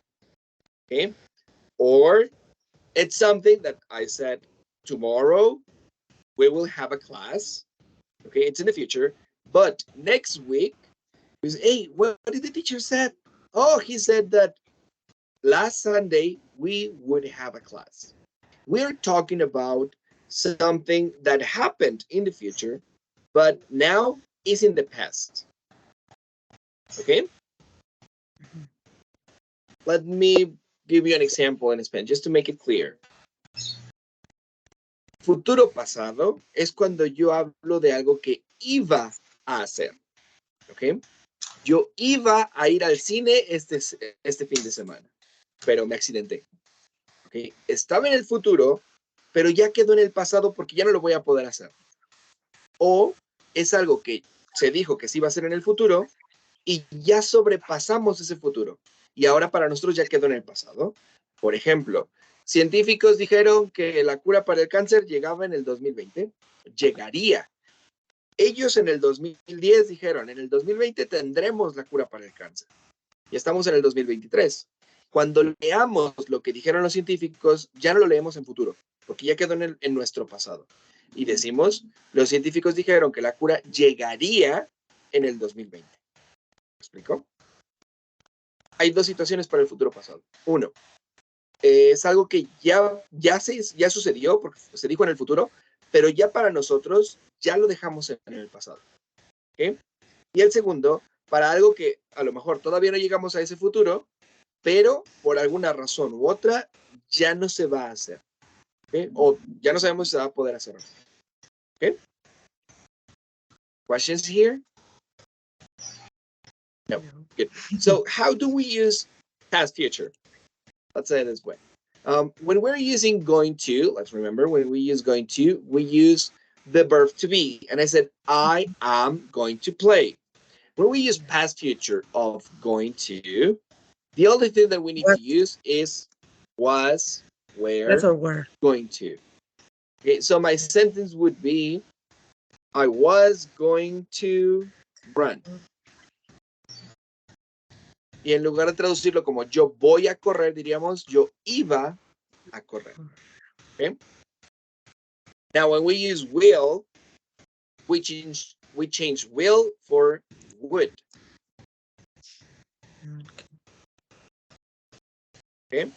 [SPEAKER 1] Okay. Or it's something that I said tomorrow we will have a class. Okay. It's in the future. But next week, hey, what did the teacher said? Oh, he said that last Sunday we would have a class. We're talking about something that happened in the future, but now is in the past. Okay? Let me give you an example in Spanish just to make it clear. Futuro pasado es cuando yo hablo de algo que iba a hacer. ¿Ok? Yo iba a ir al cine este fin de semana, pero me accidenté. ¿Ok? Estaba en el futuro, pero ya quedó en el pasado porque ya no lo voy a poder hacer. O es algo que se dijo que se iba a hacer en el futuro y ya sobrepasamos ese futuro. Y ahora para nosotros ya quedó en el pasado. Por ejemplo, científicos dijeron que la cura para el cáncer llegaba en el 2020. Llegaría. Ellos en el 2010 dijeron, en el 2020 tendremos la cura para el cáncer. Y estamos en el 2023. Cuando leamos lo que dijeron los científicos, ya no lo leemos en futuro, porque ya quedó en nuestro pasado. Y decimos, los científicos dijeron que la cura llegaría en el 2020. ¿Me explico? Hay dos situaciones para el futuro pasado. Uno, es algo que ya sucedió, porque se dijo en el futuro, pero ya para nosotros ya lo dejamos en el pasado. ¿Okay? Y el segundo, para algo que a lo mejor todavía no llegamos a ese futuro, pero por alguna razón u otra ya no se va a hacer. ¿Okay? O ya no sabemos si se va a poder hacer. ¿Okay? Questions here? No. Good. So how do we use past future? Let's say it this way. When we're using going to, let's remember, when we use going to, we use the verb to be. And I said, I am going to play. When we use past future of going to, The only thing that we need
[SPEAKER 2] What?
[SPEAKER 1] to use is was,
[SPEAKER 2] Yes
[SPEAKER 1] were,
[SPEAKER 2] or where?
[SPEAKER 1] going to. Okay, so my sentence would be, I was going to run. Y en lugar de traducirlo como yo voy a correr, diríamos yo iba a correr. Okay? Now, when we use will, we change will for would. Okay?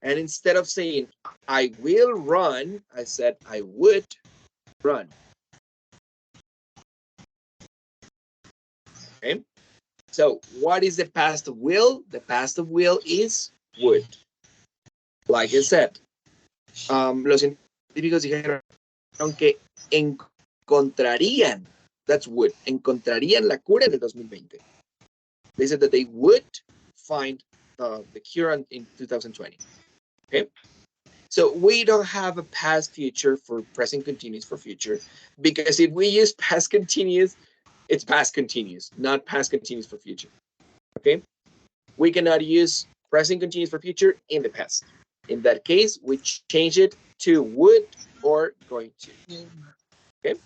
[SPEAKER 1] And instead of saying I will run, I said I would run. Okay? So what is the past of will? The past of will is would. Like I said, los científicos dijeron que encontrarían, that's would, encontrarían la cura en el 2020. They said that they would find the cure in 2020. Okay? So we don't have a past future for present continuous for future, because if we use past continuous, it's past continuous, not past continuous for future. Okay? We cannot use present continuous for future in the past. In that case, we change it to would or going to. Okay?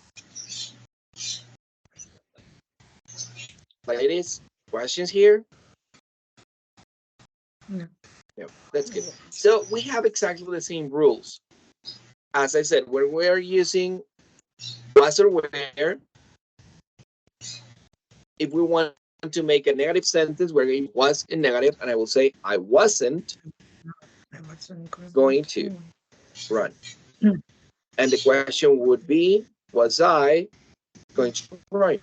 [SPEAKER 1] Ladies, questions here?
[SPEAKER 2] No.
[SPEAKER 1] No, that's good. So we have exactly the same rules. As I said, when we're using was or where, if we want to make a negative sentence where it was in negative, and I will say I wasn't going to run. And the question would be, was I going to run?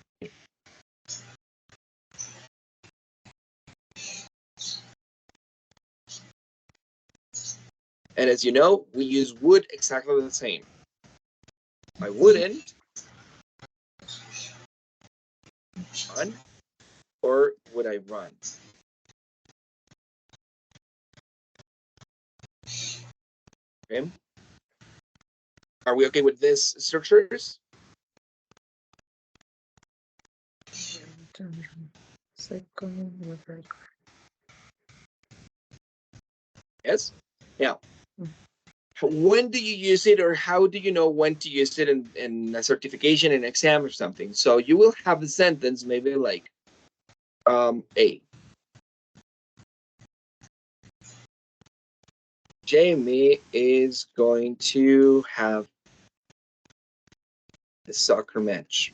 [SPEAKER 1] And as you know, we use would exactly the same. I wouldn't run, or would I run? Okay. Are we okay with these structures? Yes. Now, when do you use it, or how do you know when to use it in a certification, an exam, or something? So you will have a sentence maybe like A. Jamie is going to have a soccer match.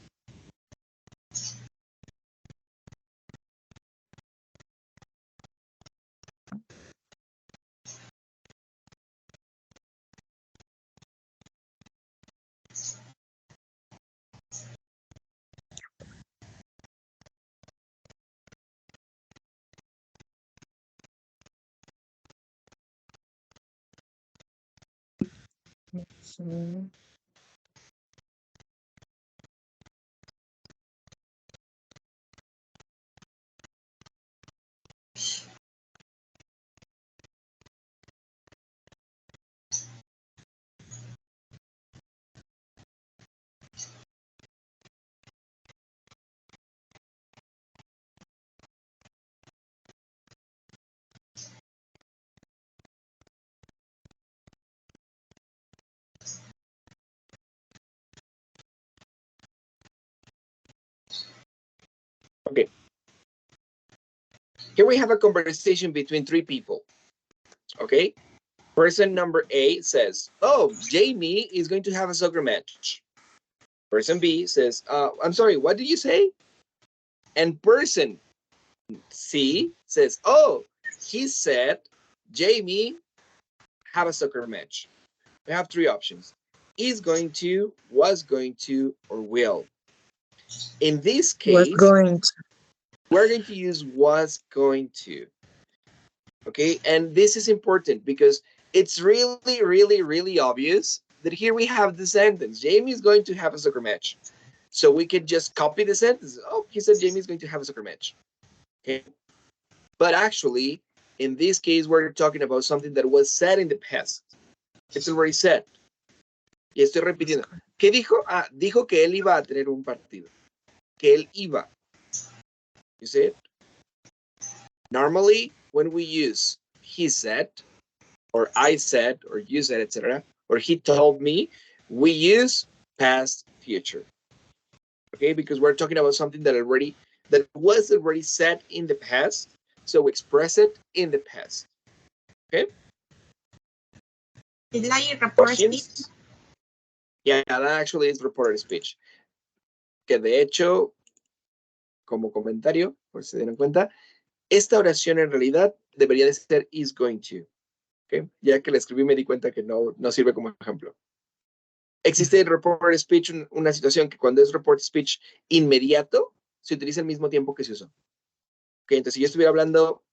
[SPEAKER 1] Okay. Here we have a conversation between three people. Okay. Person number A says, oh, Jamie is going to have a soccer match. Person B says, I'm sorry, what did you say? And person C says, oh, he said Jamie have a soccer match. We have three options: is going to, was going to, or will. In this
[SPEAKER 2] Was
[SPEAKER 1] case,
[SPEAKER 2] going to.
[SPEAKER 1] we're going to use was going to. Okay, and this is important because it's really, really, really obvious that here we have the sentence, Jamie is going to have a soccer match. So we can just copy the sentence. Oh, he said Jamie is going to have a soccer match. Okay. But actually, in this case, we're talking about something that was said in the past. It's already said. Y estoy repitiendo. ¿Qué dijo? Ah, dijo que él iba a tener un partido. que él iba. You see it? Normally, when we use he said, or I said, or you said, etc., or he told me, we use past future. Okay, because we're talking about something that was already said in the past, so we express it in the past. Okay.
[SPEAKER 3] It's like reported speech.
[SPEAKER 1] Questions? Yeah, that actually is reported speech. Que de hecho, como comentario, por si se dieron cuenta, esta oración en realidad debería de ser is going to. Okay. Ya que la escribí me di cuenta que no sirve como ejemplo. Existe el report speech, una situación que cuando es report speech inmediato, se utiliza el mismo tiempo que se usó. Okay, entonces, si yo estuviera hablando,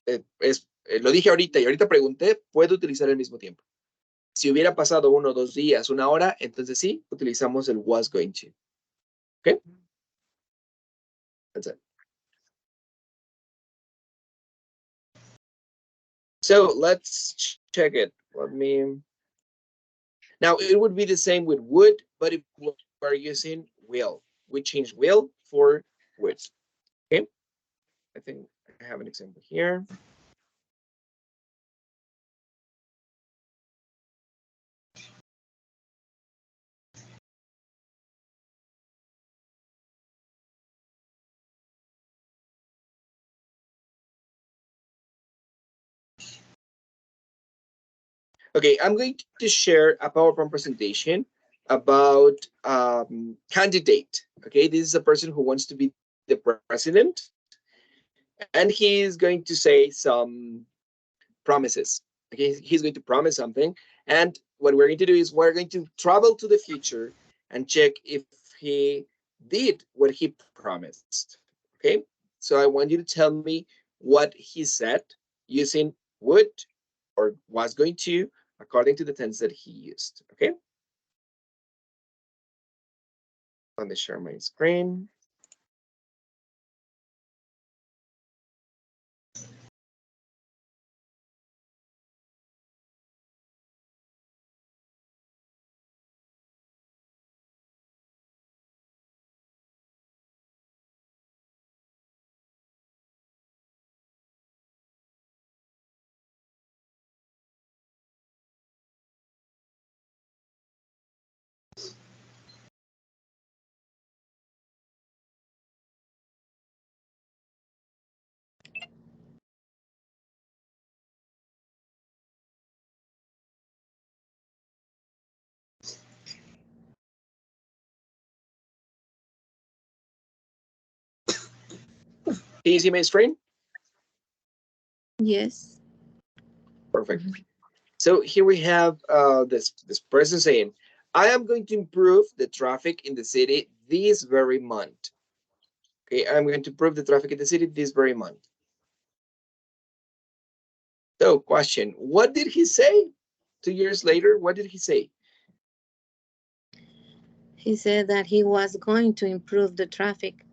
[SPEAKER 1] lo dije ahorita y ahorita pregunté, puedo utilizar el mismo tiempo. Si hubiera pasado 1 o 2 días, 1 hora, entonces sí, utilizamos el was going to. Okay? That's it. So let's check it. Now it would be the same with would, but if we're using will, we change will for would. Okay? I think I have an example here. Okay, I'm going to share a PowerPoint presentation about candidate. Okay, this is a person who wants to be the president, and he's going to say some promises. Okay, he's going to promise something, and what we're going to do is we're going to travel to the future and check if he did what he promised. Okay, so I want you to tell me what he said using would or was going to according to the tense that he used. Okay, let me share my screen. Can you see my screen?
[SPEAKER 4] Yes.
[SPEAKER 1] Perfect. So here we have this person saying, I am going to improve the traffic in the city this very month. Okay, I'm going to improve the traffic in the city this very month. So question, what did he say 2 years later? What did he say?
[SPEAKER 4] He said that he was going to improve the traffic.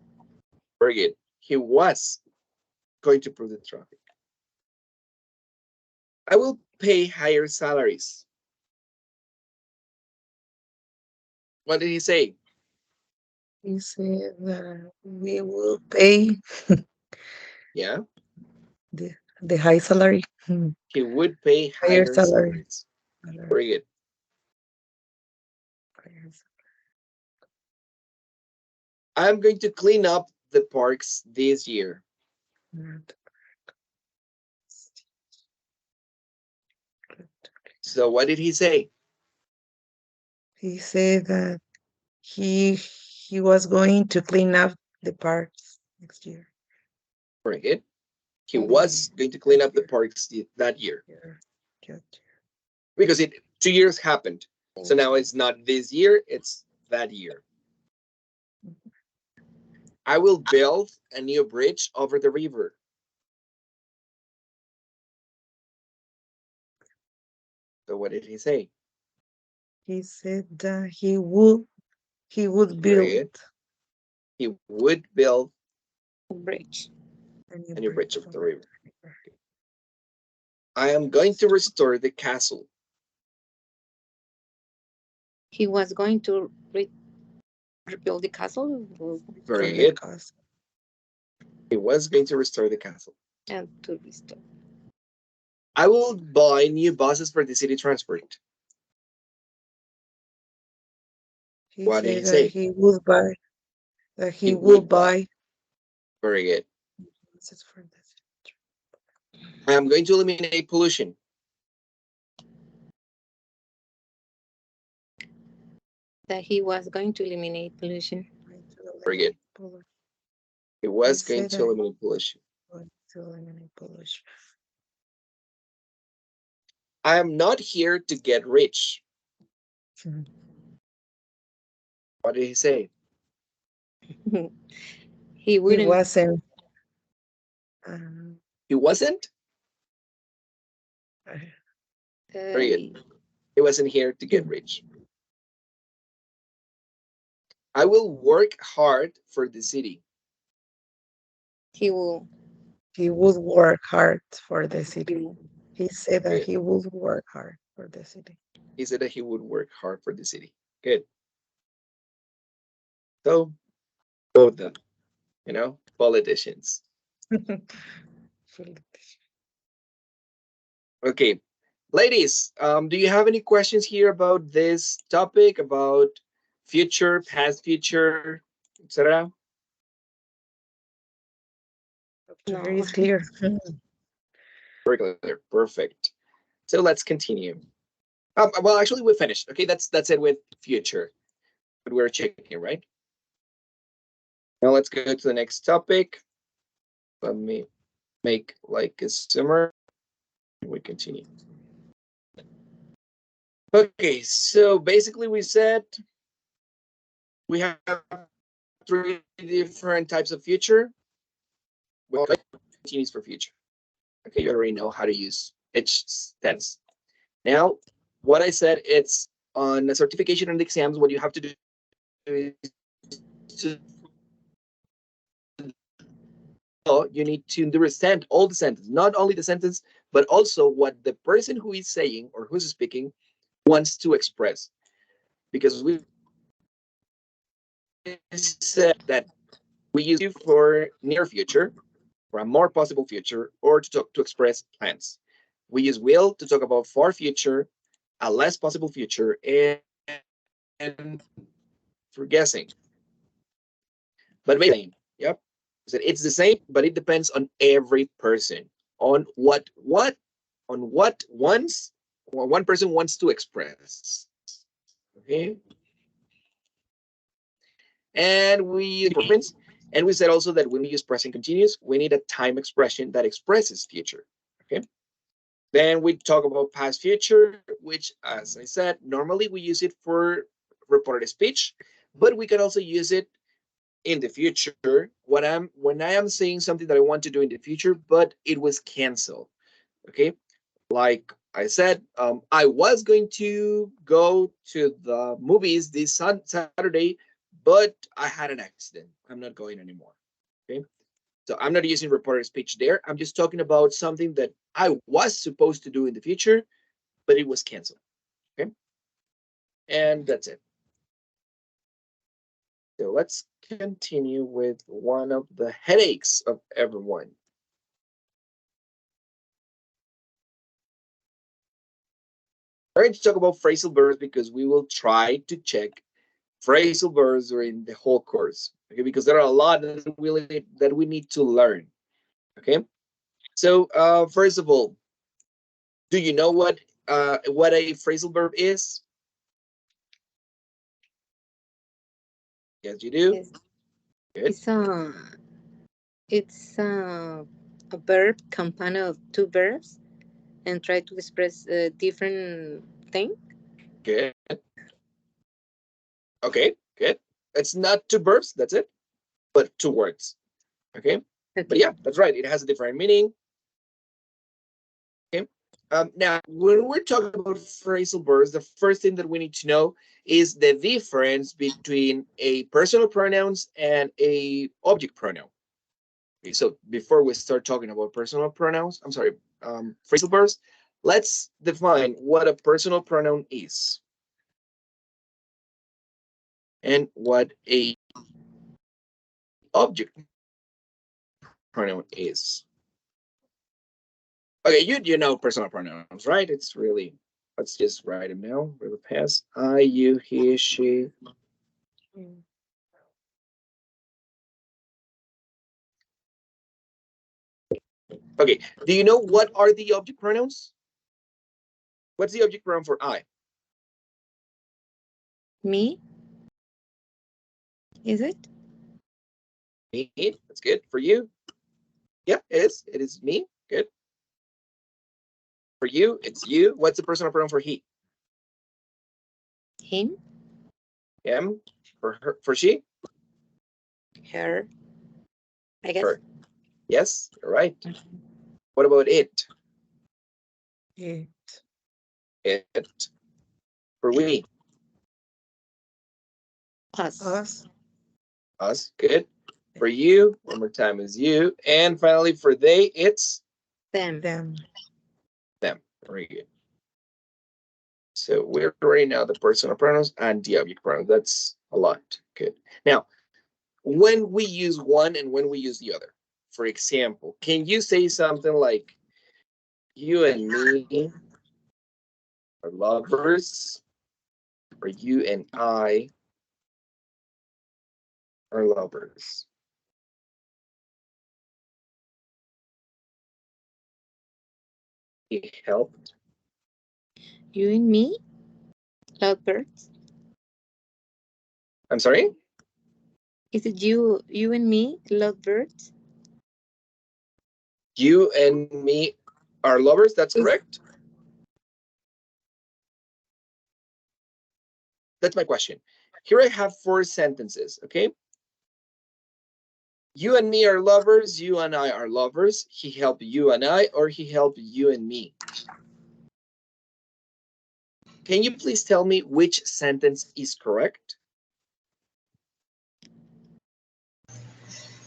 [SPEAKER 1] Very good. He was going to improve the traffic. I will pay higher salaries. What did he say?
[SPEAKER 2] He said that we will pay
[SPEAKER 1] Yeah,
[SPEAKER 2] the high salary.
[SPEAKER 1] he would pay
[SPEAKER 2] Higher
[SPEAKER 1] higher
[SPEAKER 2] salary.
[SPEAKER 1] salaries. Very good. I'm going to clean up the parks this year. So what did he say?
[SPEAKER 2] He said that he was going to clean up the parks next year.
[SPEAKER 1] Very good. He was going to clean up the parks that year. Because 2 years happened. So now it's not this year, it's that year. I will build a new bridge over the river. So what did he say?
[SPEAKER 2] He said that he would build
[SPEAKER 1] He would build
[SPEAKER 4] a bridge.
[SPEAKER 1] A new bridge over the river. I am going to restore the castle.
[SPEAKER 4] He was going to rebuild the castle
[SPEAKER 1] Very
[SPEAKER 2] from the
[SPEAKER 1] good.
[SPEAKER 2] castle.
[SPEAKER 1] He was going to restore the castle.
[SPEAKER 4] and to restore.
[SPEAKER 1] I will buy new buses for the city transport.
[SPEAKER 2] He
[SPEAKER 1] What did he
[SPEAKER 2] said that
[SPEAKER 1] say?
[SPEAKER 2] he would buy
[SPEAKER 1] He would buy.
[SPEAKER 2] buy
[SPEAKER 1] Very good.
[SPEAKER 2] buses for the city.
[SPEAKER 1] I am going to eliminate pollution.
[SPEAKER 4] That he was going to eliminate pollution.
[SPEAKER 2] Going to
[SPEAKER 1] Very good.
[SPEAKER 2] eliminate pollution.
[SPEAKER 1] He
[SPEAKER 2] He
[SPEAKER 1] was going
[SPEAKER 2] said
[SPEAKER 1] to
[SPEAKER 2] that he
[SPEAKER 1] eliminate pollution.
[SPEAKER 2] was going to eliminate pollution.
[SPEAKER 1] I am not here to get rich. What did he say?
[SPEAKER 4] He
[SPEAKER 2] He
[SPEAKER 4] wouldn't.
[SPEAKER 2] wasn't. Um,
[SPEAKER 1] He wasn't?
[SPEAKER 2] uh,
[SPEAKER 1] Very good. He wasn't here to get rich. I will work hard for the city.
[SPEAKER 4] He will.
[SPEAKER 2] he would work hard for the
[SPEAKER 4] He
[SPEAKER 2] city.
[SPEAKER 4] will.
[SPEAKER 2] He said that
[SPEAKER 1] Good.
[SPEAKER 2] he would work hard for the city.
[SPEAKER 1] He said that he would work hard for the city. Good. So, both of them, politicians. Okay. Ladies, do you have any questions here about this topic, about future, past future, etc.?
[SPEAKER 2] Very
[SPEAKER 4] No.
[SPEAKER 2] is clear.
[SPEAKER 1] Very clear. Perfect. So let's continue. Well, actually, we finished. Okay, that's it with future. But we're checking, right? Now let's go to the next topic. Let me make like a summary. We continue. Okay, so basically we said we have three different types of future. Well, continues for future. Okay, you already know how to use each tense. Now, what I said, it's on the certification and exams, what you have to do is to, you need to understand all the sentence, not only the sentence, but also what the person who is saying or who's speaking wants to express. Because we said that we use it for near future, for a more possible future, or to talk to express plans. We use will to talk about far future, a less possible future, and for guessing. But basically, yep, so it's the same, but it depends on every person, on what one person wants to express. Okay. And we use preference. And we said also that when we use present continuous, we need a time expression that expresses future. Okay. Then we talk about past future, which, as I said, normally we use it for reported speech, but we can also use it in the future when I am saying something that I want to do in the future, but it was canceled. Okay. Like I said, I was going to go to the movies this Saturday, but I had an accident. I'm not going anymore. Okay. So I'm not using reported speech there. I'm just talking about something that I was supposed to do in the future, but it was canceled. Okay. And that's it. So let's continue with one of the headaches of everyone. We're going to talk about phrasal verbs because we will try to check phrasal verbs during the whole course. Okay, because there are a lot that we need to learn. Okay, so first of all, do you know what a phrasal verb is? Yes, you do.
[SPEAKER 4] Yes.
[SPEAKER 1] Good.
[SPEAKER 4] It's a verb compound of two verbs and try to express a different thing.
[SPEAKER 1] Good. Okay. Good. It's not two verbs. That's it. But two words. Okay. But
[SPEAKER 4] Okay.
[SPEAKER 1] yeah, that's right. It has a different meaning. Okay. Now, when we're talking about phrasal verbs, the first thing that we need to know is the difference between a personal pronouns and a object pronoun. Okay, so before we start talking about personal pronouns, I'm sorry, phrasal verbs, let's define what a personal pronoun is. and what a object pronoun is. Okay, you know personal pronouns, right? It's really, let's just write them now really fast. I, you, he, she.
[SPEAKER 4] Mm.
[SPEAKER 1] Okay, do you know what are the object pronouns? What's the object pronoun for I?
[SPEAKER 4] Me? Is it?
[SPEAKER 1] Me. That's good. For you? Yeah, it is. It is me. Good. For you, it's you. What's the personal pronoun for he?
[SPEAKER 4] Him?
[SPEAKER 1] Him. For her, for she?
[SPEAKER 4] Her? I guess.
[SPEAKER 1] Her. Yes, you're right. What about it?
[SPEAKER 2] It.
[SPEAKER 1] It. For we?
[SPEAKER 4] Us.
[SPEAKER 2] Us.
[SPEAKER 1] Us. Good. For you, one more time is you. And finally, for they, it's
[SPEAKER 4] Them.
[SPEAKER 2] Them.
[SPEAKER 1] them. Very good. So we're right now the personal pronouns and the object pronouns. That's a lot. Good. Now, when we use one and when we use the other, for example, can you say something like, you and me are lovers, or you and I are lovers? He helped.
[SPEAKER 4] You and me? Lovebirds?
[SPEAKER 1] I'm sorry?
[SPEAKER 4] Is it you and me? Lovebirds?
[SPEAKER 1] You and me are lovers, that's correct? That's my question. Here I have 4 sentences, okay? You and me are lovers, you and I are lovers, he helped you and I, or he helped you and me. Can you please tell me which sentence is correct?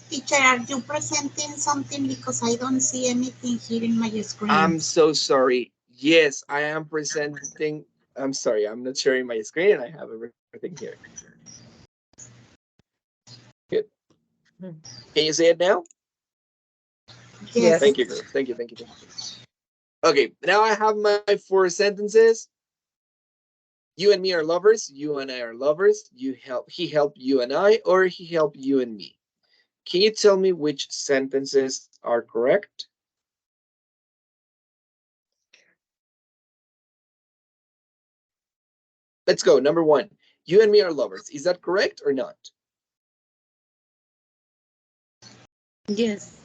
[SPEAKER 3] Teacher, are you presenting something because I don't see anything here in my screen?
[SPEAKER 1] I'm so sorry. Yes, I am presenting. I'm sorry, I'm not sharing my screen and I have everything here. Good. Can you say it now?
[SPEAKER 2] Yes.
[SPEAKER 1] Thank you, girls. Thank you, thank you, thank you. Okay, now I have my 4 sentences. You and me are lovers. You and I are lovers. He helped you and I, or he helped you and me. Can you tell me which sentences are correct? Let's go. Number 1. You and me are lovers. Is that correct or not?
[SPEAKER 4] Yes.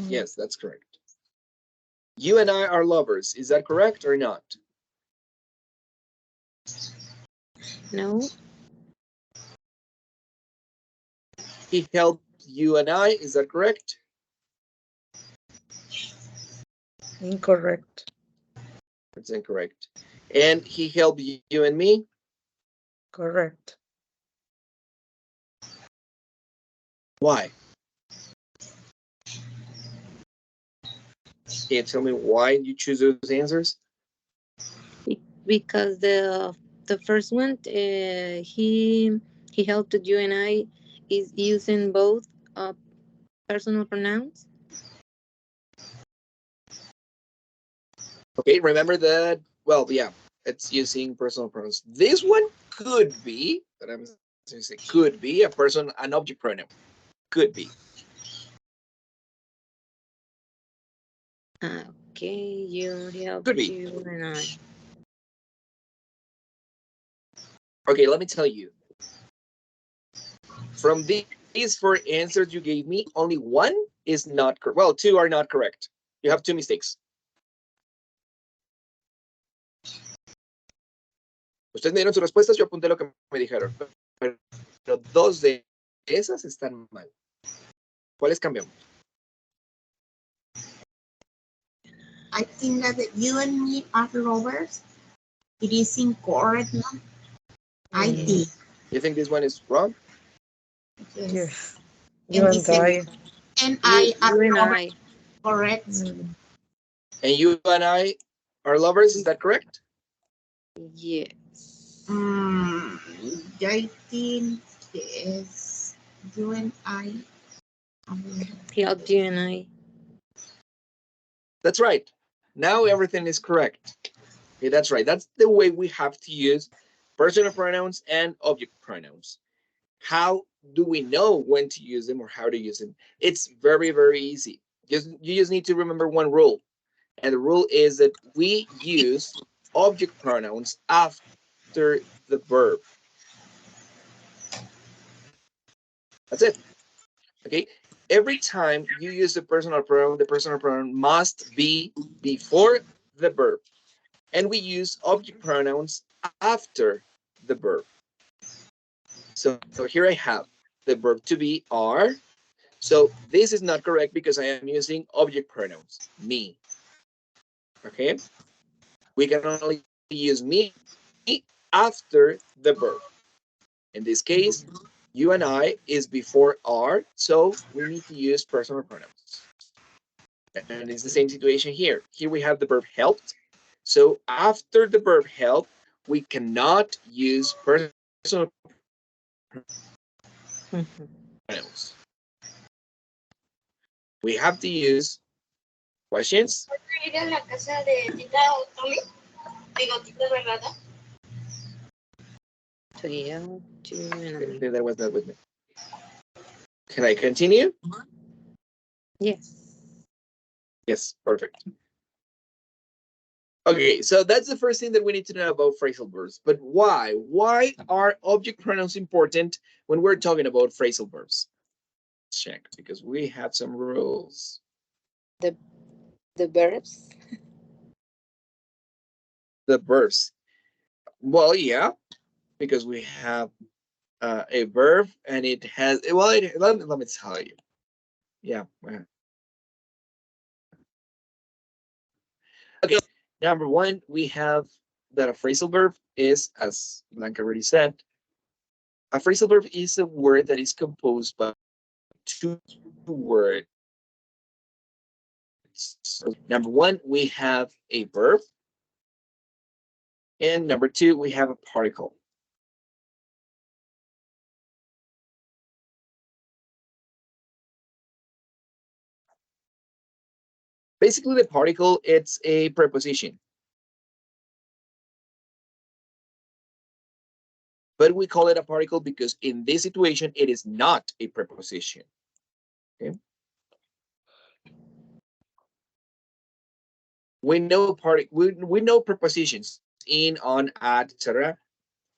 [SPEAKER 1] Yes, that's correct. You and I are lovers. Is that correct or not?
[SPEAKER 4] No.
[SPEAKER 1] He helped you and I. Is that correct?
[SPEAKER 2] Incorrect.
[SPEAKER 1] It's incorrect. And he helped you and me.
[SPEAKER 2] Correct.
[SPEAKER 1] Why? Can you tell me why you choose those answers?
[SPEAKER 4] Because the first one, he helped you and I is using both personal pronouns.
[SPEAKER 1] Okay, remember that. Well, yeah, it's using personal pronouns. This one could be, but I'm saying could be a person, an object pronoun. Could be.
[SPEAKER 4] Okay, you help
[SPEAKER 1] Could be.
[SPEAKER 4] you and I.
[SPEAKER 1] Okay, let me tell you. From these 4 answers you gave me, only 1 is not correct. Well, 2 are not correct. You have 2 mistakes. Ustedes me dieron sus respuestas, yo apunté lo que me dijeron. Pero 2 de esas están mal. ¿Cuáles cambiamos?
[SPEAKER 3] I think that you and me are lovers. It is incorrect, no? I think.
[SPEAKER 1] You think this one is wrong?
[SPEAKER 3] Yes.
[SPEAKER 2] Yes.
[SPEAKER 3] And
[SPEAKER 2] You and
[SPEAKER 3] the second,
[SPEAKER 2] I.
[SPEAKER 3] and I are
[SPEAKER 4] You and
[SPEAKER 3] lovers.
[SPEAKER 4] I.
[SPEAKER 3] Correct.
[SPEAKER 1] And you and I are lovers, is that correct?
[SPEAKER 4] Yes.
[SPEAKER 3] I think yes, you and I.
[SPEAKER 4] Helped you and I.
[SPEAKER 1] That's right. Now everything is correct. Okay, that's right. That's the way we have to use personal pronouns and object pronouns. How do we know when to use them or how to use them? It's very, very easy. You just need to remember one rule. And the rule is that we use object pronouns after the verb. That's it. Okay. Every time you use the personal pronoun must be before the verb. And we use object pronouns after the verb. So here I have the verb to be are. So this is not correct because I am using object pronouns, me. Okay. We can only use me after the verb. In this case, you and I is before are, so we need to use personal pronouns. And it's the same situation here. Here we have the verb helped. So after the verb help, we cannot use personal pronouns. We have to use questions.
[SPEAKER 5] Ir a la casa de Tita Tommy, digo, Tita Bernarda.
[SPEAKER 4] So yeah, you and
[SPEAKER 1] I
[SPEAKER 4] I.
[SPEAKER 1] think that was not with me. Can I continue?
[SPEAKER 4] Yes.
[SPEAKER 1] Yes, perfect. Okay, so that's the first thing that we need to know about phrasal verbs. But why? Why are object pronouns important when we're talking about phrasal verbs? Let's check, because we have some rules.
[SPEAKER 4] The verbs.
[SPEAKER 1] The verbs. Well, yeah, because we have a verb and it has, well, let me tell you. Yeah. Okay, number one, we have that a phrasal verb is, as Blanca already said, a phrasal verb is a word that is composed by two words. So number one, we have a verb. And number two, we have a particle. Basically, the particle, it's a preposition. But we call it a particle because in this situation, it is not a preposition. Okay. We know we know prepositions in, on, at, etc.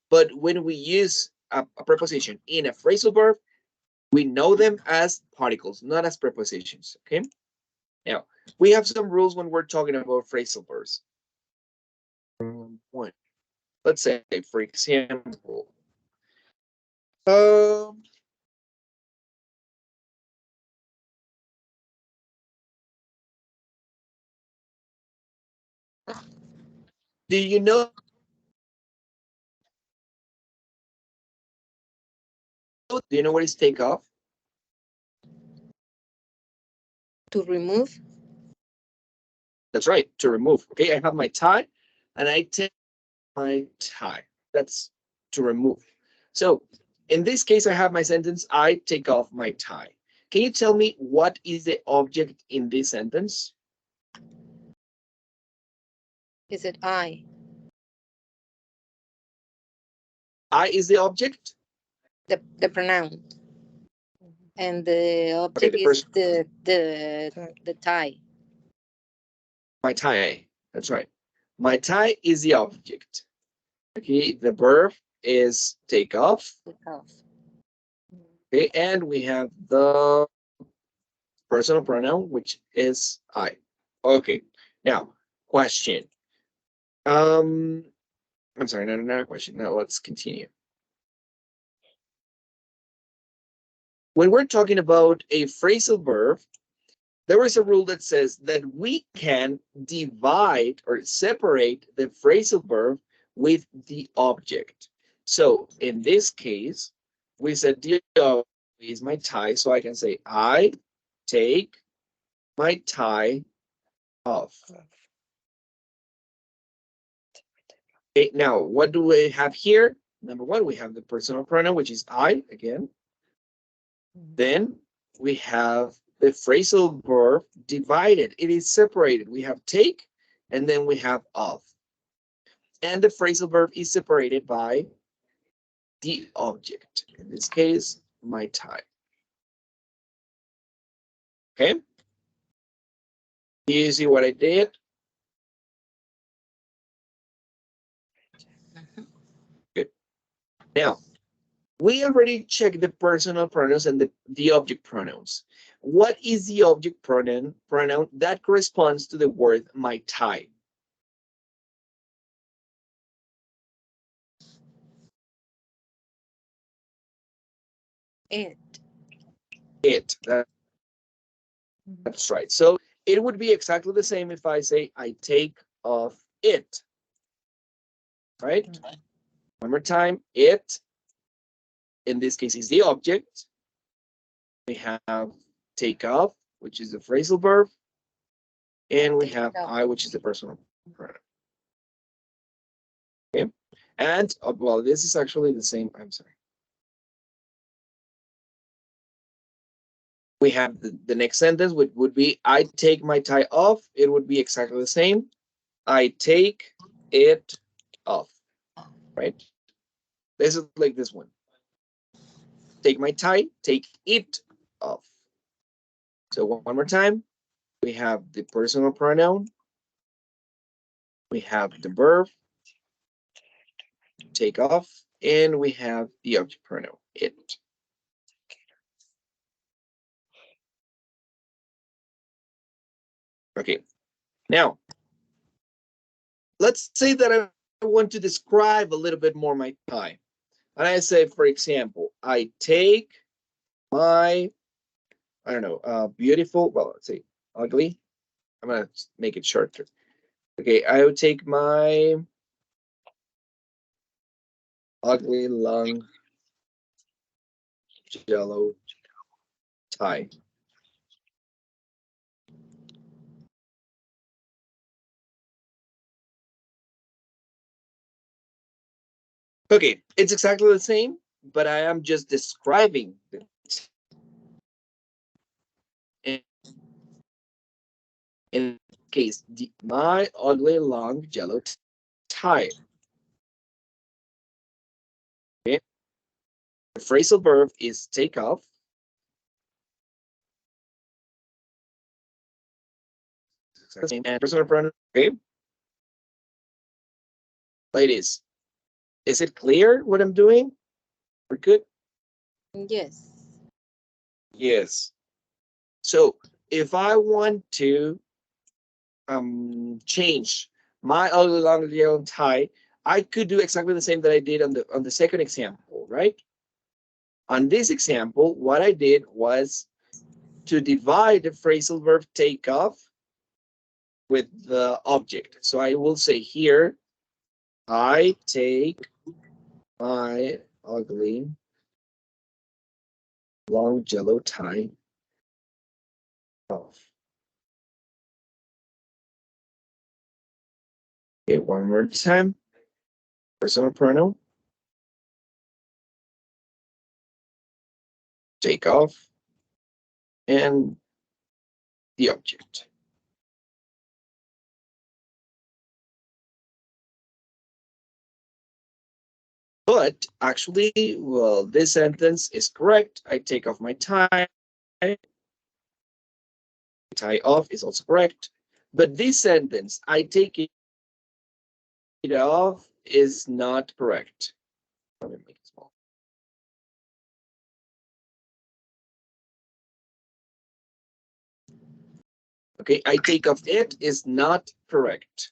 [SPEAKER 1] But when we use a preposition in a phrasal verb, we know them as particles, not as prepositions. Okay. Now we have some rules when we're talking about phrasal verbs. One, let's say, for example, do you know? Do you know what is take off?
[SPEAKER 4] To remove.
[SPEAKER 1] That's right, to remove. Okay, I have my tie, and I take my tie. That's to remove. So in this case, I have my sentence, I take off my tie. Can you tell me what is the object in this sentence?
[SPEAKER 4] Is it I?
[SPEAKER 1] I is the object?
[SPEAKER 4] The pronoun. And the
[SPEAKER 1] Okay,
[SPEAKER 4] object
[SPEAKER 1] the
[SPEAKER 4] is
[SPEAKER 1] person,
[SPEAKER 4] the tie.
[SPEAKER 1] my tie. That's right. My tie is the object. Okay, the verb is take off.
[SPEAKER 4] Take off.
[SPEAKER 1] Okay, and we have the personal pronoun, which is I. Okay, now question. I'm sorry, not a question. Now let's continue. When we're talking about a phrasal verb, there is a rule that says that we can divide or separate the phrasal verb with the object. So in this case, we said the object is my tie, so I can say I take my tie off. Okay, now what do we have here? Number one, we have the personal pronoun, which is I again. Then we have the phrasal verb divided. It is separated. We have take, and then we have of. And the phrasal verb is separated by the object. In this case, my tie. Okay. Do you see what I did? Good. Now, we already checked the personal pronouns and the object pronouns. What is the object pronoun that corresponds to the word my tie?
[SPEAKER 4] It.
[SPEAKER 1] It. That's right. So it would be exactly the same if I say I take off it. Right? One more time. It, in this case, is the object. We have take off, which is the phrasal verb. And we have I, which is the personal pronoun. Okay. And, well, this is actually the same. I'm sorry. We have the next sentence, which would be I take my tie off. It would be exactly the same. I take it off. Right? This is like this one. Take my tie, take it off. So one more time. We have the personal pronoun. We have the verb, take off, and we have the object pronoun, it. Okay, now, let's say that I want to describe a little bit more my tie. And I say, for example, I take my, I don't know, beautiful, well, let's say ugly. I'm gonna make it shorter. Okay, I would take my ugly long yellow tie. Okay, it's exactly the same, but I am just describing it. In this case, my ugly long yellow tie. Okay. The phrasal verb is take off. And personal pronoun. Okay. Ladies, is it clear what I'm doing? We're good?
[SPEAKER 4] Yes.
[SPEAKER 1] Yes. So if I want to change my ugly long yellow tie, I could do exactly the same that I did on the second example, right? On this example, what I did was to divide the phrasal verb take off with the object. So I will say here, I take my ugly long yellow tie off. Okay, one more time. Personal pronoun. Take off. And the object. But actually, well, this sentence is correct. I take off my tie. Tie off is also correct. But this sentence, I take it off, is not correct. Let me make it small. Okay, I take off it is not correct.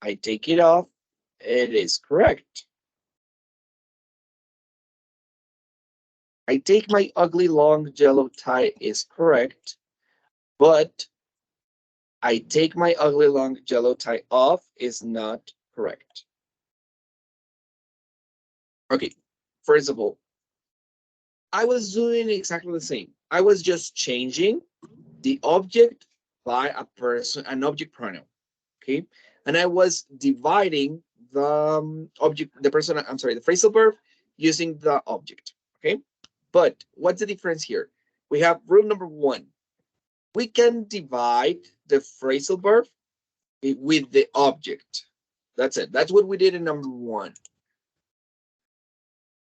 [SPEAKER 1] I take it off, it is correct. I take my ugly long yellow tie is correct, but I take my ugly long yellow tie off is not correct. Okay, first of all, I was doing exactly the same. I was just changing the object by an object pronoun. okay? And I was dividing the object, the person, I'm sorry, the phrasal verb using the object, okay? But what's the difference here? We have rule number one. We can divide the phrasal verb with the object. That's it. That's what we did in number one.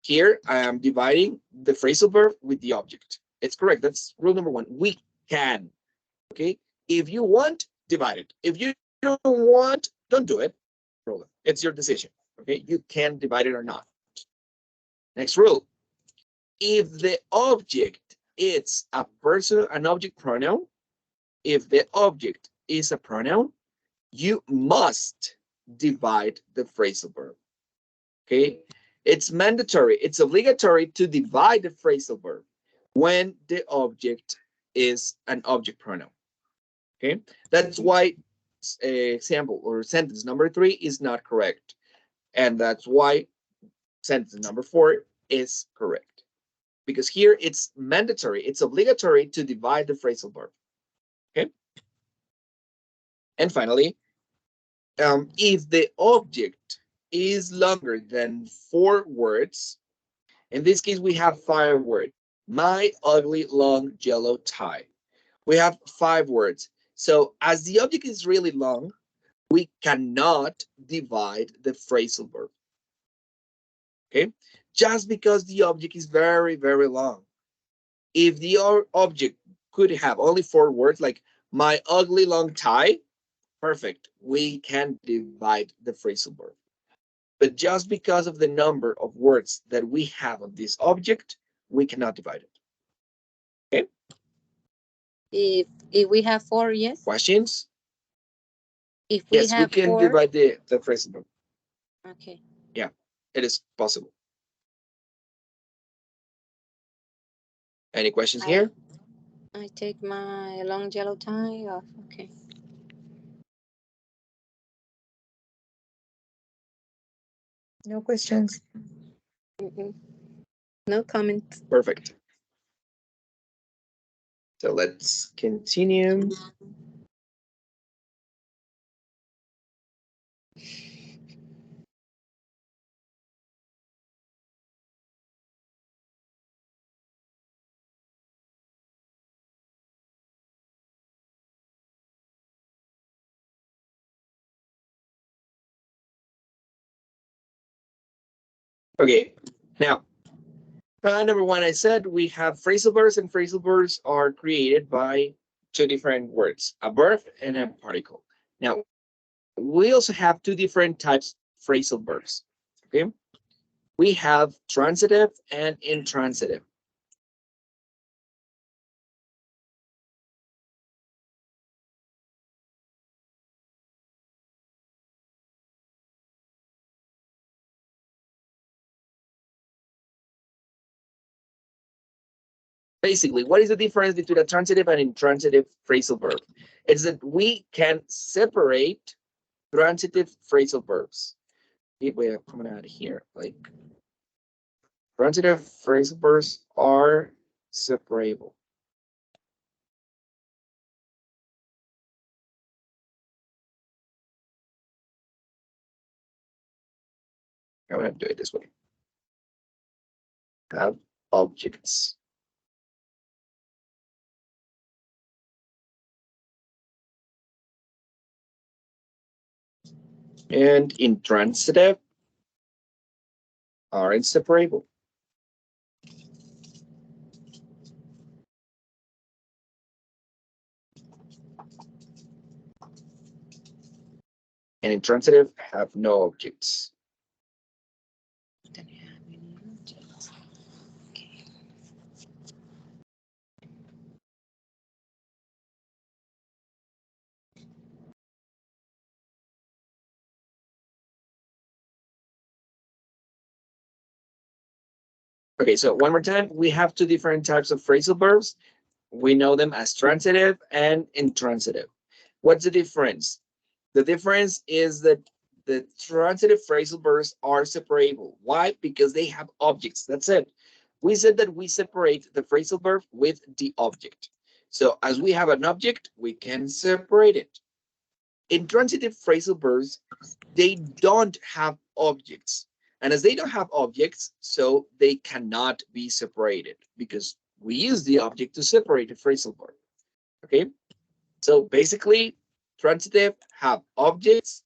[SPEAKER 1] Here, I am dividing the phrasal verb with the object. It's correct. That's rule number one. We can, okay? If you want, divide it. If you don't want, don't do it. It's your decision, okay? You can divide it or not. Next rule. If the object is a person, an object pronoun, if the object is a pronoun, you must divide the phrasal verb, okay? It's mandatory, it's obligatory to divide the phrasal verb when the object is an object pronoun, okay? That's why example or sentence number 3 is not correct. And that's why sentence number 4 is correct. Because here it's mandatory, it's obligatory to divide the phrasal verb, okay? And finally, if the object is longer than 4 words, in this case, we have 5 words. My ugly long yellow tie. We have 5 words. So as the object is really long, we cannot divide the phrasal verb. Okay? Just because the object is very, very long. If the object could have only 4 words, like my ugly long tie, perfect. We can divide the phrasal verb. But just because of the number of words that we have on this object, we cannot divide it. Okay?
[SPEAKER 4] If we have 4, yes.
[SPEAKER 1] Questions?
[SPEAKER 4] If we
[SPEAKER 1] Yes, we
[SPEAKER 4] have
[SPEAKER 1] can
[SPEAKER 4] 4,
[SPEAKER 1] divide the phrasal verb.
[SPEAKER 4] okay.
[SPEAKER 1] Yeah, it is possible. Any questions here?
[SPEAKER 4] I take my long yellow tie off. Okay.
[SPEAKER 2] No questions.
[SPEAKER 4] Mm-mm. No comment.
[SPEAKER 1] Perfect. So let's continue. Okay, now, number 1, I said we have phrasal verbs, and phrasal verbs are created by 2 different words, a verb and a particle. Now, we also have 2 different types of phrasal verbs, okay? We have transitive and intransitive. Basically, what is the difference between a transitive and intransitive phrasal verb? It's that we can separate transitive phrasal verbs. Wait, I'm coming out of here. Like, transitive phrasal verbs are separable. I'm going to do it this way. Have objects. And intransitive are inseparable. And intransitive have no objects.
[SPEAKER 4] Don't have any objects. Okay.
[SPEAKER 1] Okay, so one more time, we have 2 different types of phrasal verbs. We know them as transitive and intransitive. What's the difference? The difference is that the transitive phrasal verbs are separable. Why? Because they have objects. That's it. We said that we separate the phrasal verb with the object. So as we have an object, we can separate it. intransitive phrasal verbs, they don't have objects. And as they don't have objects, so they cannot be separated because we use the object to separate the phrasal verb. Okay, so basically, transitive have objects,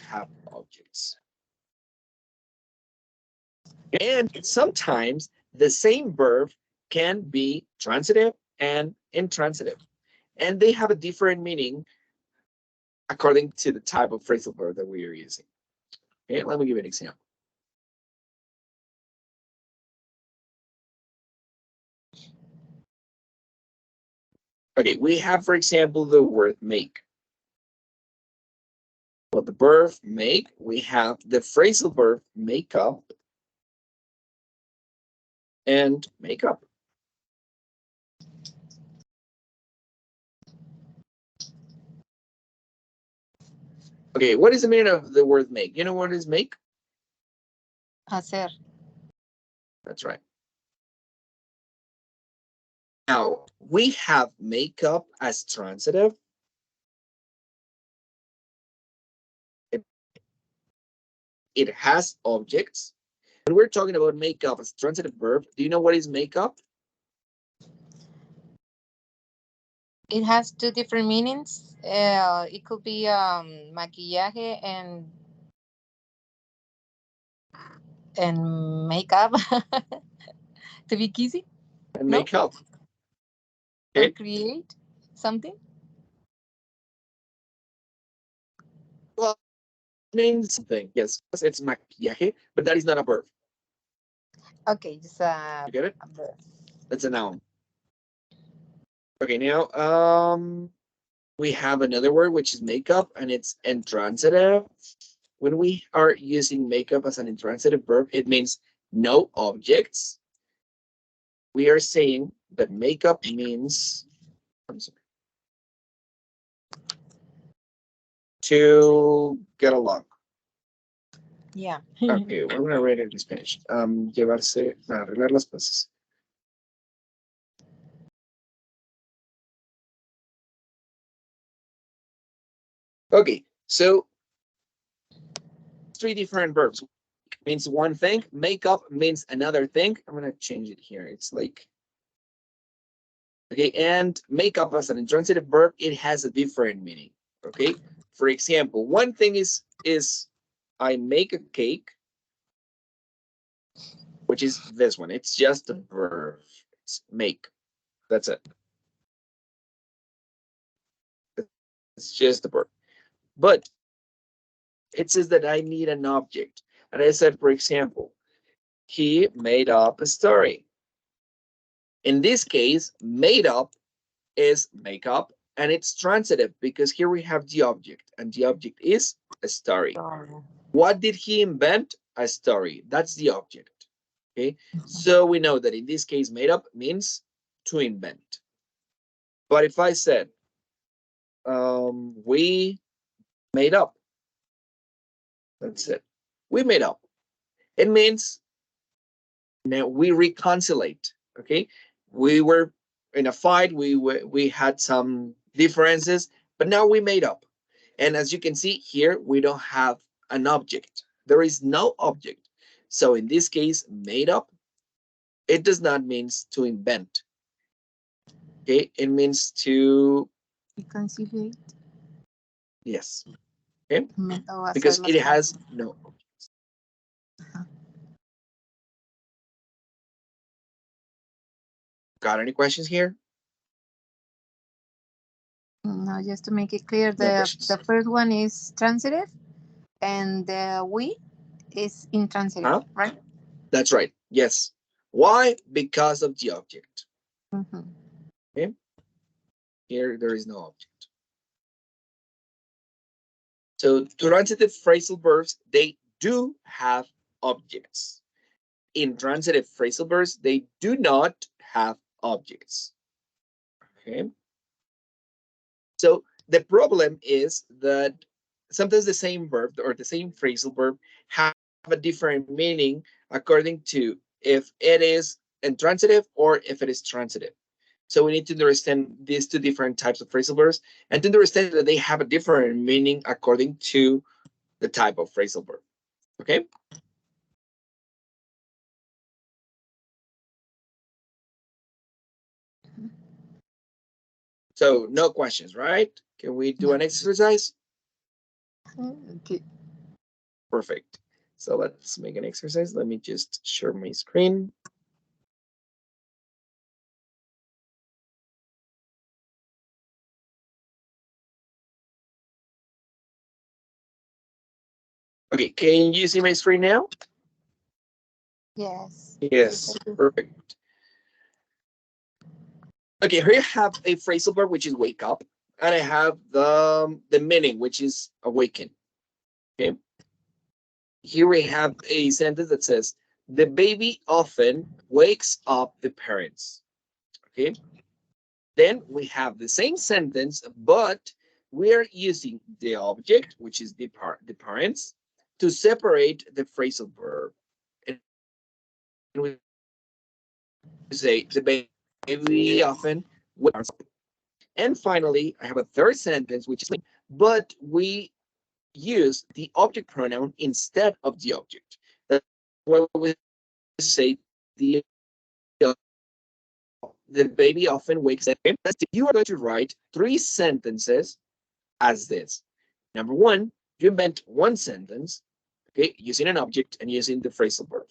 [SPEAKER 1] have objects. And sometimes the same verb can be transitive and intransitive, and they have a different meaning according to the type of phrasal verb that we are using. Okay, let me give you an example. Okay, we have, for example, the word make. Well, the verb make, we have the phrasal verb make up and make up. Okay, what is the meaning of the word make? You know what is make?
[SPEAKER 4] Hacer.
[SPEAKER 1] That's right. Now, we have make up as transitive. It has objects. When we're talking about make up as transitive verb, do you know what is make up?
[SPEAKER 4] It has two different meanings. It could be maquillaje and makeup to be kissy.
[SPEAKER 1] And
[SPEAKER 4] No?
[SPEAKER 1] make up.
[SPEAKER 4] Or
[SPEAKER 1] Okay.
[SPEAKER 4] create something.
[SPEAKER 1] Well, it means something. Yes, it's maquillaje, but that is not a verb.
[SPEAKER 4] Okay, just
[SPEAKER 1] You get it?
[SPEAKER 4] a verb.
[SPEAKER 1] That's a noun. Okay, now we have another word which is makeup, and it's intransitive. When we are using makeup as an intransitive verb, it means no objects. We are saying that makeup means, I'm sorry, to get along.
[SPEAKER 4] Yeah.
[SPEAKER 1] Okay, we're gonna read it in Spanish. Llevarse, arreglar las cosas. Okay, so three different verbs. Means one thing, make up means another thing. I'm gonna change it here. It's like, okay, and make up as an intransitive verb, it has a different meaning. Okay, for example, one thing is I make a cake, which is this one. It's just a verb. It's make. That's it. It's just a verb. But it says that I need an object. And I said, for example, he made up a story. In this case, made up is make up, and it's transitive because here we have the object, and the object is a story. What did he invent? A story. That's the object. Okay, so we know that in this case, made up means to invent. But if I said, we made up, that's it. We made up. It means now we reconcilate. Okay, we were in a fight. We had some differences, but now we made up. And as you can see here, we don't have an object. There is no object. So in this case, made up, it does not mean to invent. Okay, it means to
[SPEAKER 4] Reconciliate.
[SPEAKER 1] yes. Okay,
[SPEAKER 4] O
[SPEAKER 1] because
[SPEAKER 4] hacer
[SPEAKER 1] it
[SPEAKER 4] las
[SPEAKER 1] has
[SPEAKER 4] cosas.
[SPEAKER 1] no. Got any questions here?
[SPEAKER 4] No, just to make it clear,
[SPEAKER 1] No questions.
[SPEAKER 4] the first one is transitive, and the we is intransitive,
[SPEAKER 1] Huh?
[SPEAKER 4] right?
[SPEAKER 1] That's right. Yes. Why? Because of the object.
[SPEAKER 4] Mm-hmm.
[SPEAKER 1] Okay. Here there is no object. So transitive phrasal verbs, they do have objects. Intransitive phrasal verbs, they do not have objects. Okay. So the problem is that sometimes the same verb or the same phrasal verb have a different meaning according to if it is intransitive or if it is transitive. So we need to understand these two different types of phrasal verbs and to understand that they have a different meaning according to the type of phrasal verb. Okay. So no questions, right? Can we do an exercise?
[SPEAKER 4] Okay.
[SPEAKER 1] Perfect. So let's make an exercise. Let me just share my screen. Okay, can you see my screen now?
[SPEAKER 4] Yes.
[SPEAKER 1] Yes, perfect. Okay, here I have a phrasal verb, which is wake up, and I have the meaning, which is awaken. Okay. Here we have a sentence that says, the baby often wakes up the parents. Okay. Then we have the same sentence, but we are using the object, which is the parents, to separate the phrasal verb. And we say the baby often wakes up. And finally, I have a third sentence, which is, but we use the object pronoun instead of the object. That's why we say the baby often wakes up. You are going to write 3 sentences as this. Number 1, you invent 1 sentence, okay, using an object and using the phrasal verb.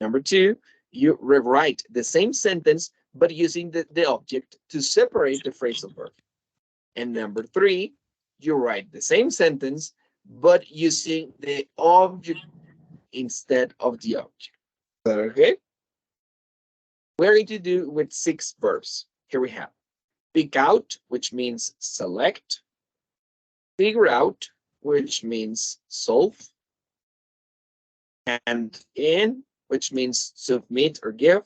[SPEAKER 1] Number 2, you rewrite the same sentence, but using the object to separate the phrasal verb. And number 3, you write the same sentence, but using the object instead of the object. Okay? We're going to do with 6 verbs. Here we have pick out, which means select, figure out, which means solve, and in, which means submit or give,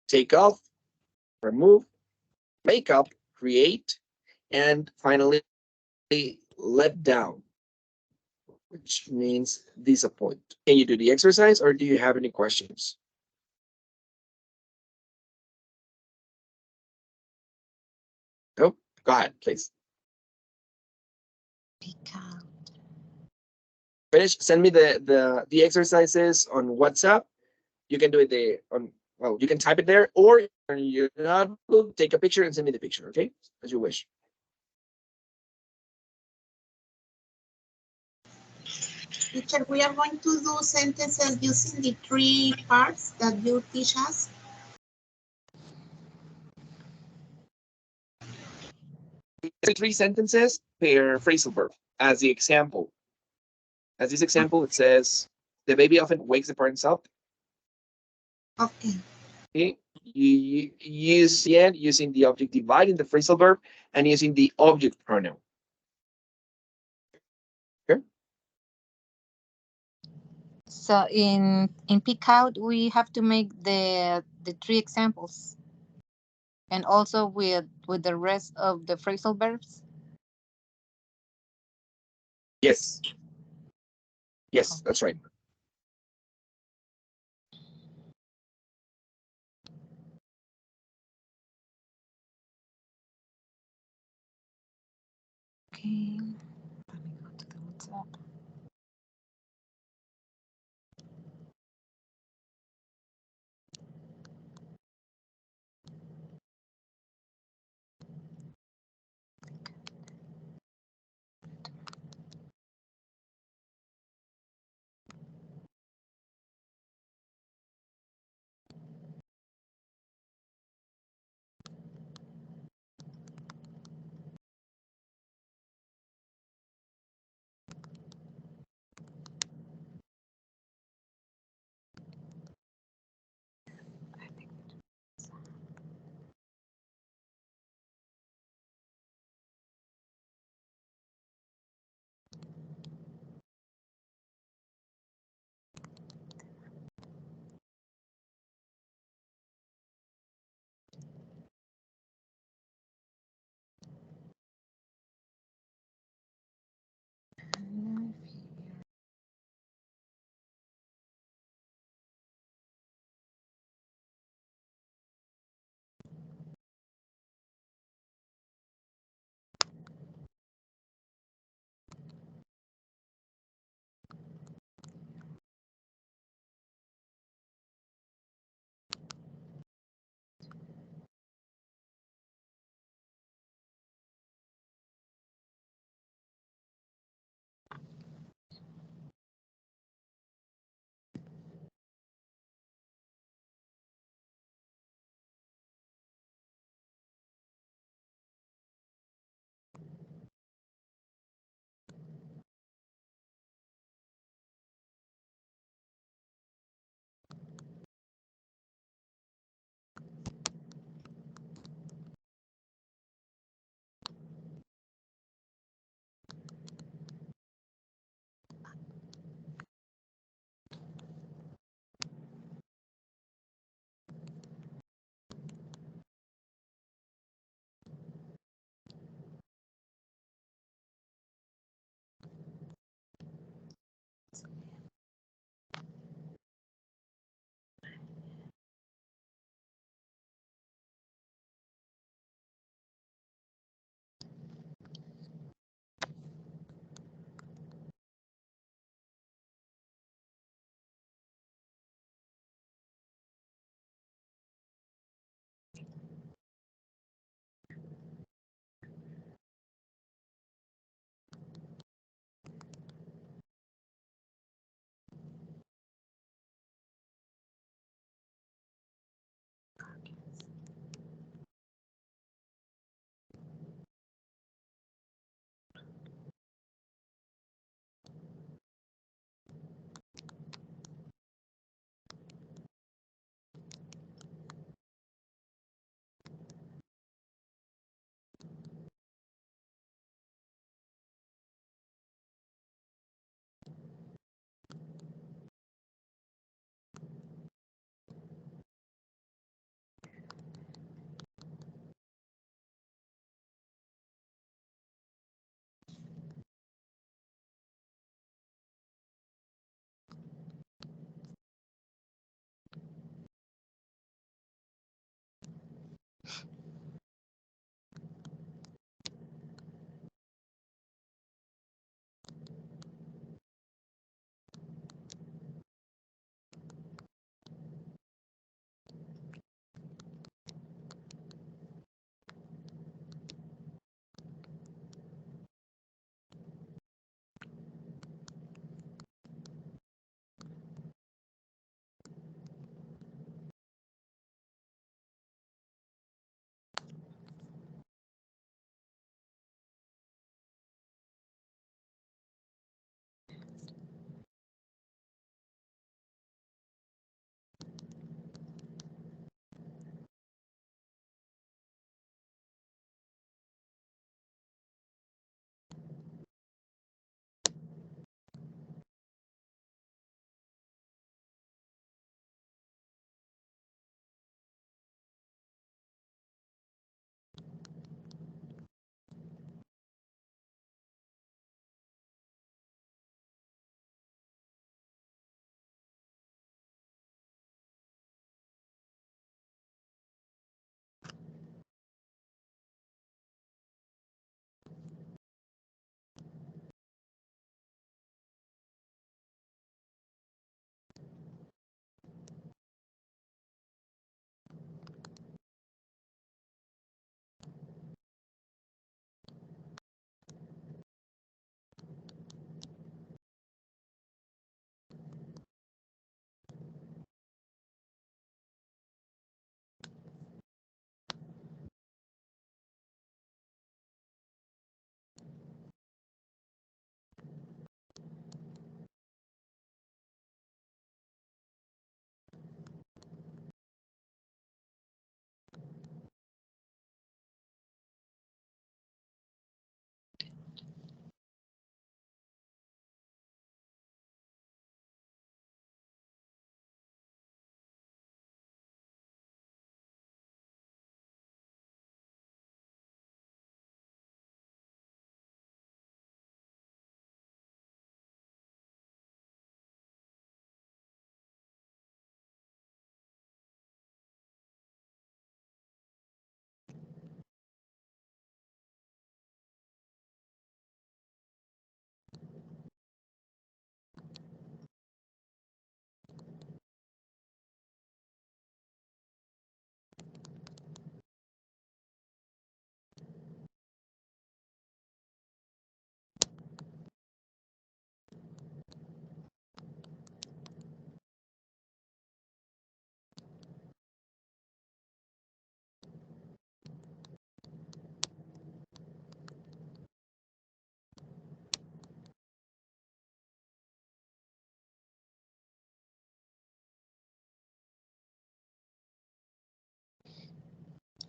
[SPEAKER 1] take off, remove, make up, create, and finally let down, which means disappoint. Can you do the exercise or do you have any questions? Oh, go ahead, please. Finish. Send me the exercises on WhatsApp. You can do it there on, well, you can type it there, or you take a picture and send me the picture, okay? As you wish.
[SPEAKER 3] Teacher, we are going to do sentences using the 3 parts that you teach us.
[SPEAKER 1] 3 sentences per phrasal verb as the example. As this example, it says, the baby often wakes the parents up.
[SPEAKER 3] Okay.
[SPEAKER 1] Okay. You use the end using the object dividing the phrasal verb and using the object pronoun. Okay.
[SPEAKER 4] So in pick out we have to make the 3 examples and also with the rest of the phrasal verbs.
[SPEAKER 1] Yes. Yes, that's right.
[SPEAKER 4] Okay. Let me go to the WhatsApp.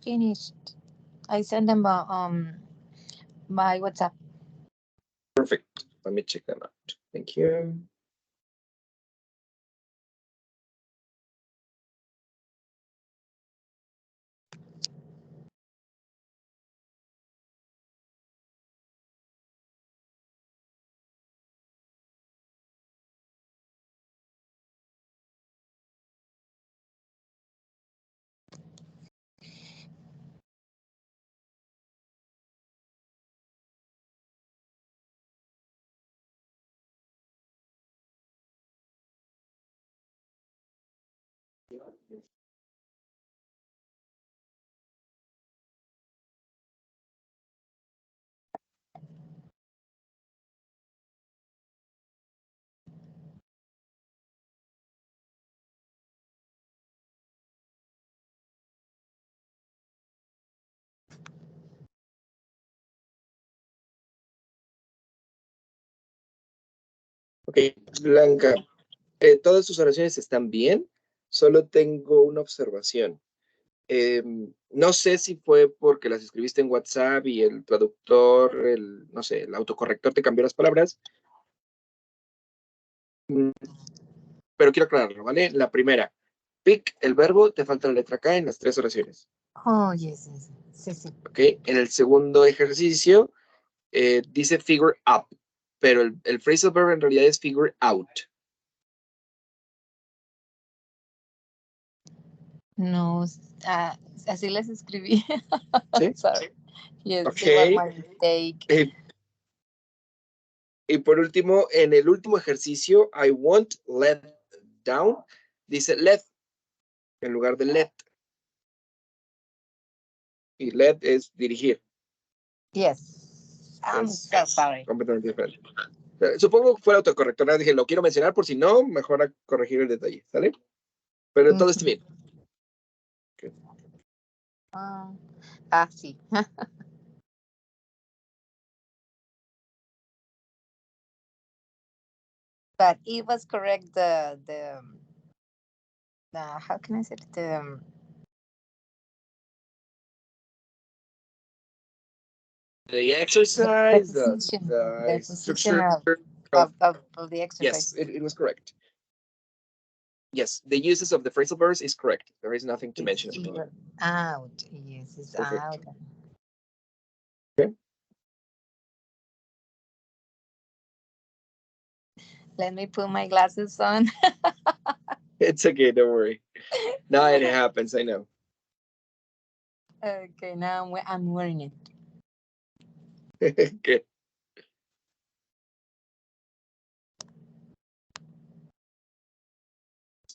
[SPEAKER 4] Finished. I sent them by WhatsApp.
[SPEAKER 1] Perfect. Let me check them out. Thank you. Ok, Blanca, todas sus oraciones están bien, solo tengo una observación. No sé si fue porque las escribiste en WhatsApp y el traductor, no sé, el autocorrector te cambió las palabras, pero quiero aclararlo, ¿vale? La primera, pick, el verbo, te falta la letra K en las 3 oraciones.
[SPEAKER 4] Oh, yes, yes. Sí, sí.
[SPEAKER 1] Ok, en el segundo ejercicio dice figure up, pero el phrasal verb en realidad es figure out.
[SPEAKER 4] No, así las escribí.
[SPEAKER 1] ¿Sí?
[SPEAKER 4] Sorry. Yes,
[SPEAKER 1] Ok.
[SPEAKER 4] it was my mistake.
[SPEAKER 1] Y por último, en el último ejercicio, I won't let down, dice let en lugar de let. Y let es dirigir.
[SPEAKER 4] Yes. I'm so sorry.
[SPEAKER 1] Completamente diferente. Supongo que fue el autocorrector. ¿No? Dije, lo quiero mencionar por si no, mejor a corregir el detalle, ¿sale? Pero todo está bien. Okay.
[SPEAKER 4] Sí. But it was correct. The how can I say it?
[SPEAKER 1] The exercise,
[SPEAKER 4] The position, the position
[SPEAKER 1] structure
[SPEAKER 4] of the exercise.
[SPEAKER 1] Yes, it was correct. Yes, the uses of the phrasal verbs is correct. There is nothing to mention about it.
[SPEAKER 4] Out. Yes, it's
[SPEAKER 1] Perfect.
[SPEAKER 4] out.
[SPEAKER 1] Okay.
[SPEAKER 4] Let me put my glasses on.
[SPEAKER 1] It's okay, don't worry. Now it happens, I know.
[SPEAKER 4] Okay, now I'm wearing it.
[SPEAKER 1] Good.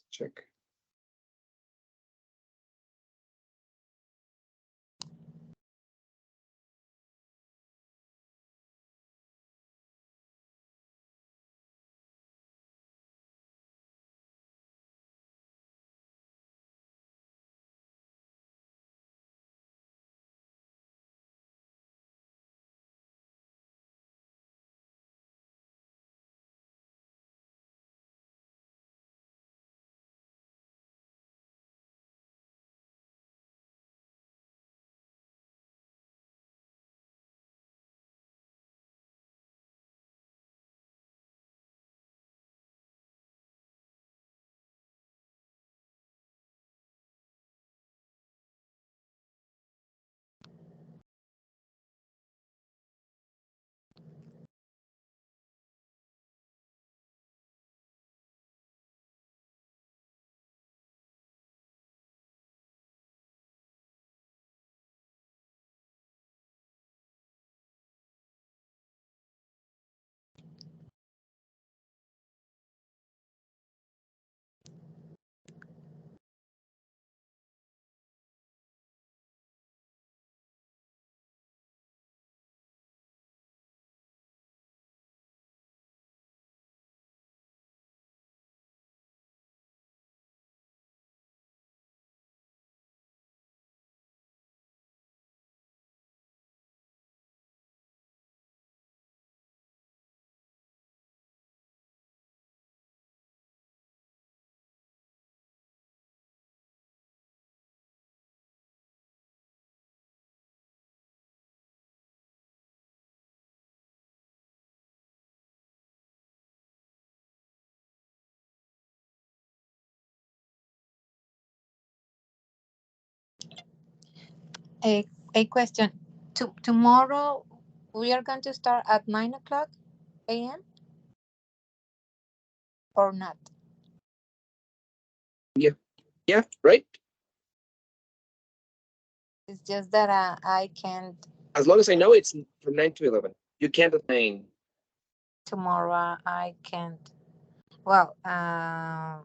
[SPEAKER 1] Check.
[SPEAKER 4] A question. Tomorrow we are going to start at 9 o'clock a.m. or not?
[SPEAKER 1] Yeah, yeah, right.
[SPEAKER 4] It's just that I can't
[SPEAKER 1] As long as I know, it's from 9 to 11. You can't at 9.
[SPEAKER 4] tomorrow. I can't. Well, I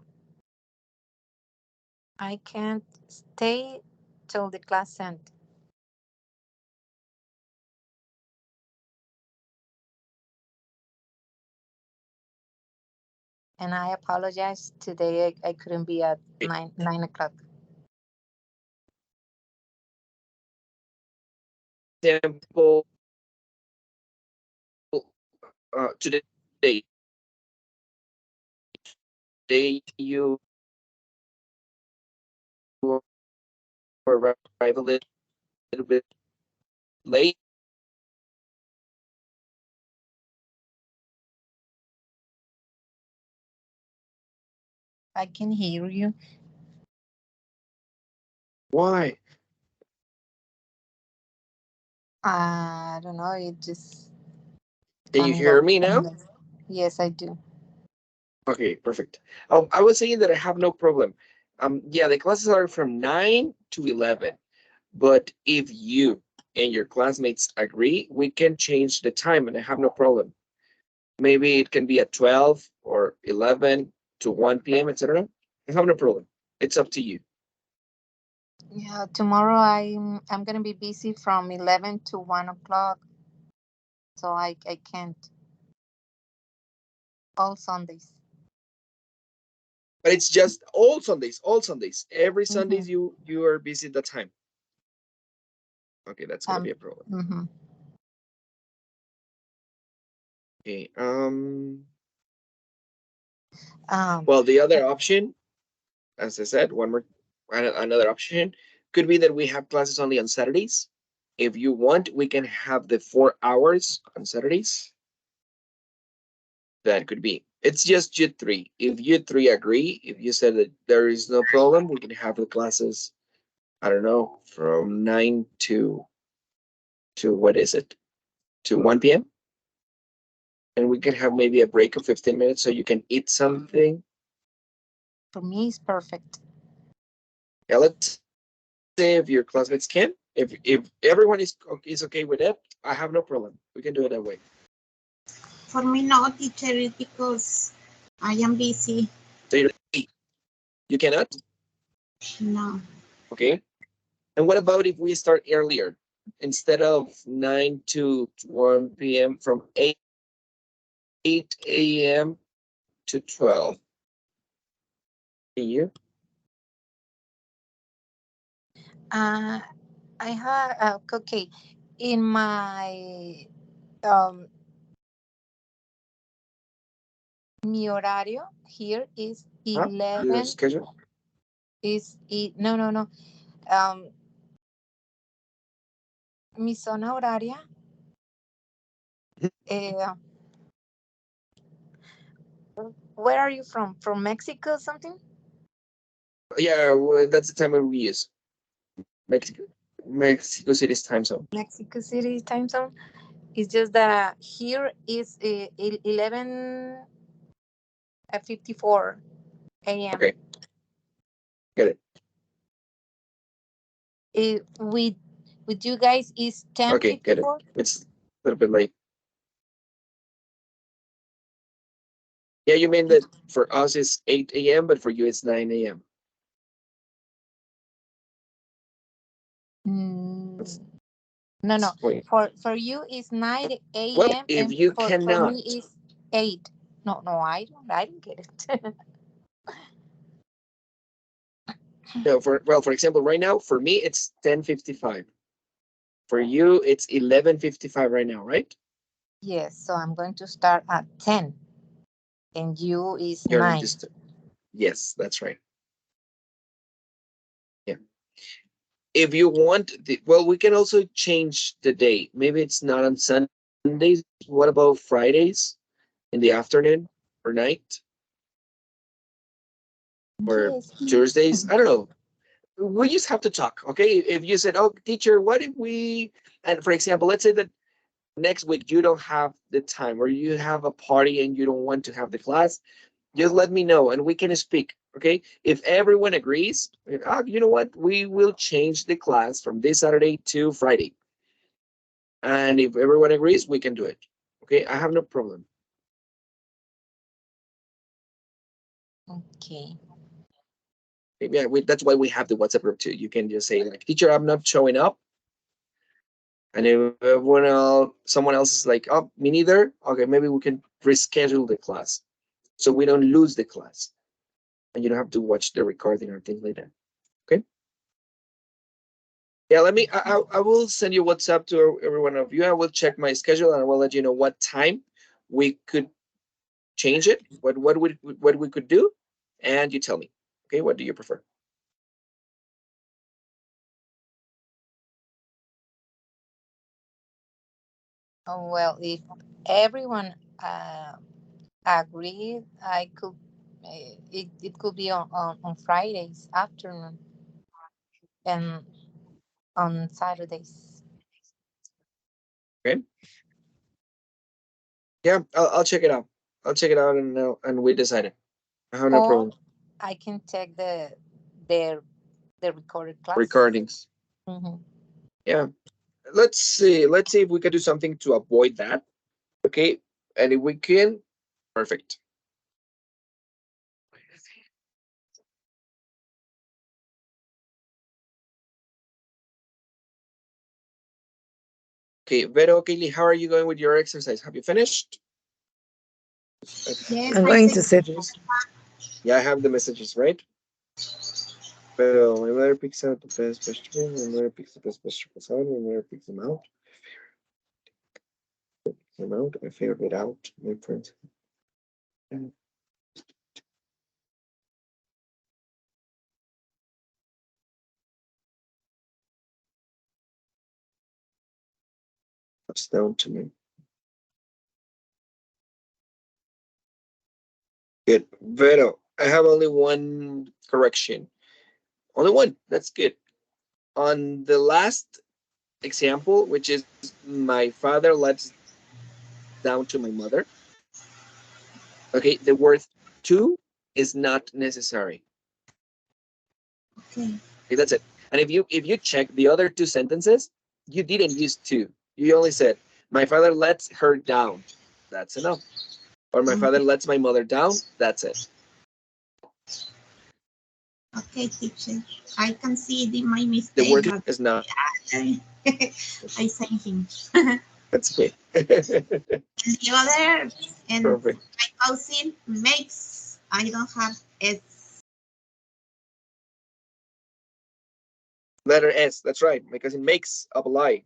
[SPEAKER 4] can't stay till the class end. And I apologize. Today I couldn't be at 9 o'clock.
[SPEAKER 1] Example, today, day you arrive a little bit late.
[SPEAKER 4] I can hear you.
[SPEAKER 1] Why?
[SPEAKER 4] I don't know. It just
[SPEAKER 1] Can
[SPEAKER 4] come
[SPEAKER 1] you
[SPEAKER 4] and
[SPEAKER 1] hear
[SPEAKER 4] go.
[SPEAKER 1] me
[SPEAKER 4] Come and
[SPEAKER 1] now?
[SPEAKER 4] go. Yes, I do.
[SPEAKER 1] Okay, perfect. I was saying that I have no problem. Yeah, the classes are from 9 to 11, but if you and your classmates agree, we can change the time and I have no problem. Maybe it can be at 12 or 11 to 1 p.m., etc. I have no problem. It's up to you.
[SPEAKER 4] Yeah, tomorrow I'm gonna be busy from 11 to 1 o'clock, so I can't. All Sundays.
[SPEAKER 1] But it's just all Sundays, all Sundays. Every
[SPEAKER 4] Mm-hmm.
[SPEAKER 1] Sundays you are busy at that time. Okay, that's gonna be a problem.
[SPEAKER 4] Mm-hmm.
[SPEAKER 1] Okay.
[SPEAKER 4] Um,
[SPEAKER 1] Well, the other option, as I said, another option could be that we have classes only on Saturdays. If you want, we can have the 4 hours on Saturdays. That could be. It's just you three. If you three agree, if you said that there is no problem, we can have the classes, I don't know, from 9 to what is it? To 1 p.m. And we can have maybe a break of 15 minutes so you can eat something.
[SPEAKER 4] for me, it's perfect.
[SPEAKER 1] Yeah, let's say if your classmates can. If everyone is okay with it, I have no problem. We can do it that way.
[SPEAKER 3] For me, no, teacher, because I am busy.
[SPEAKER 1] So you cannot?
[SPEAKER 3] No.
[SPEAKER 1] Okay. And what about if we start earlier? Instead of 9 to 1 p.m. from 8 a.m. to 12. Can you?
[SPEAKER 4] Uh, I have okay. In my um mi horario here is
[SPEAKER 1] Huh? Your
[SPEAKER 4] 11
[SPEAKER 1] schedule?
[SPEAKER 4] no, no, no. Um, mi zona horaria. Uh, where are you from? From Mexico, something?
[SPEAKER 1] Yeah, well, that's the time we use. Mexico, Mexico City's time zone.
[SPEAKER 4] Mexico City time zone. It's just that here is 11:54 a.m.
[SPEAKER 1] Okay, get it.
[SPEAKER 4] With you guys is ten
[SPEAKER 1] Okay,
[SPEAKER 4] fifty
[SPEAKER 1] get it.
[SPEAKER 4] four.
[SPEAKER 1] It's a little bit late. Yeah, you mean that for us it's 8 a.m., but for you it's 9 a.m. That's
[SPEAKER 4] No, no.
[SPEAKER 1] the point.
[SPEAKER 4] For you is 9
[SPEAKER 1] Well,
[SPEAKER 4] a.m.
[SPEAKER 1] if
[SPEAKER 4] and
[SPEAKER 1] you
[SPEAKER 4] for
[SPEAKER 1] cannot,
[SPEAKER 4] me is 8. No, no, I don't get it.
[SPEAKER 1] no, for example, right now, for me it's 10:55. For you, it's 11:55 right now, right?
[SPEAKER 4] Yes, so I'm going to start at 10 and you is
[SPEAKER 1] You're going
[SPEAKER 4] 9.
[SPEAKER 1] to yes, that's right. Yeah. If you want, well, we can also change the day. Maybe it's not on Sundays. What about Fridays in the afternoon or night or
[SPEAKER 4] Yes.
[SPEAKER 1] Tuesdays? I don't know. we just have to talk, okay? If you said, oh, teacher, what if we, and for example, let's say that next week you don't have the time or you have a party and you don't want to have the class, just let me know and we can speak, okay? If everyone agrees, you know what? We will change the class from this Saturday to Friday. And if everyone agrees, we can do it. Okay, I have no problem.
[SPEAKER 4] Okay.
[SPEAKER 1] Yeah, that's why we have the WhatsApp group too. You can just say like, teacher, I'm not showing up. And if everyone else, someone else is like, oh, me neither. Okay, maybe we can reschedule the class so we don't lose the class. And you don't have to watch the recording or things like that. Okay. Yeah, let me, I will send you WhatsApp to every one of you. I will check my schedule and I will let you know what time we could change it, what we could do, and you tell me. Okay, what do you prefer?
[SPEAKER 4] Oh, well, if everyone agreed, I could. It could be on Fridays afternoon and on Saturdays.
[SPEAKER 1] Okay. Yeah, I'll check it out. I'll check it out and we decide it. I have no
[SPEAKER 4] Or
[SPEAKER 1] problem.
[SPEAKER 4] I can take the the recorded class.
[SPEAKER 1] Recordings.
[SPEAKER 4] Hmm.
[SPEAKER 1] Yeah. Let's see. Let's see if we can do something to avoid that. Okay. And if we can, perfect. Okay, Vero, Kaylee, how are you going with your exercise? Have you finished?
[SPEAKER 3] Yes,
[SPEAKER 2] I'm
[SPEAKER 3] I
[SPEAKER 2] going
[SPEAKER 3] say
[SPEAKER 2] to set this.
[SPEAKER 1] Yeah, I have the messages, right? Pero my mother picks out the best vegetables, my mother picks the best vegetables out, my mother picks them out, I figured it out, my friends. It's down to me. Good. Vero, I have only one correction. Only one. That's good. On the last example, which is my father lets down to my mother. Okay, the word to is not necessary.
[SPEAKER 3] okay.
[SPEAKER 1] Okay, that's it. And if you check the other two sentences, you didn't use to. You only said my father lets her down. That's enough. Or my father lets my mother down. That's it.
[SPEAKER 3] Okay, teacher. I can see my
[SPEAKER 1] The
[SPEAKER 3] mistake,
[SPEAKER 1] word
[SPEAKER 3] but
[SPEAKER 1] is not.
[SPEAKER 3] I sent him.
[SPEAKER 1] That's okay.
[SPEAKER 3] And the other, and
[SPEAKER 1] Perfect.
[SPEAKER 3] my cousin makes, I don't have S.
[SPEAKER 1] Letter S. That's right. Because it makes up a lie.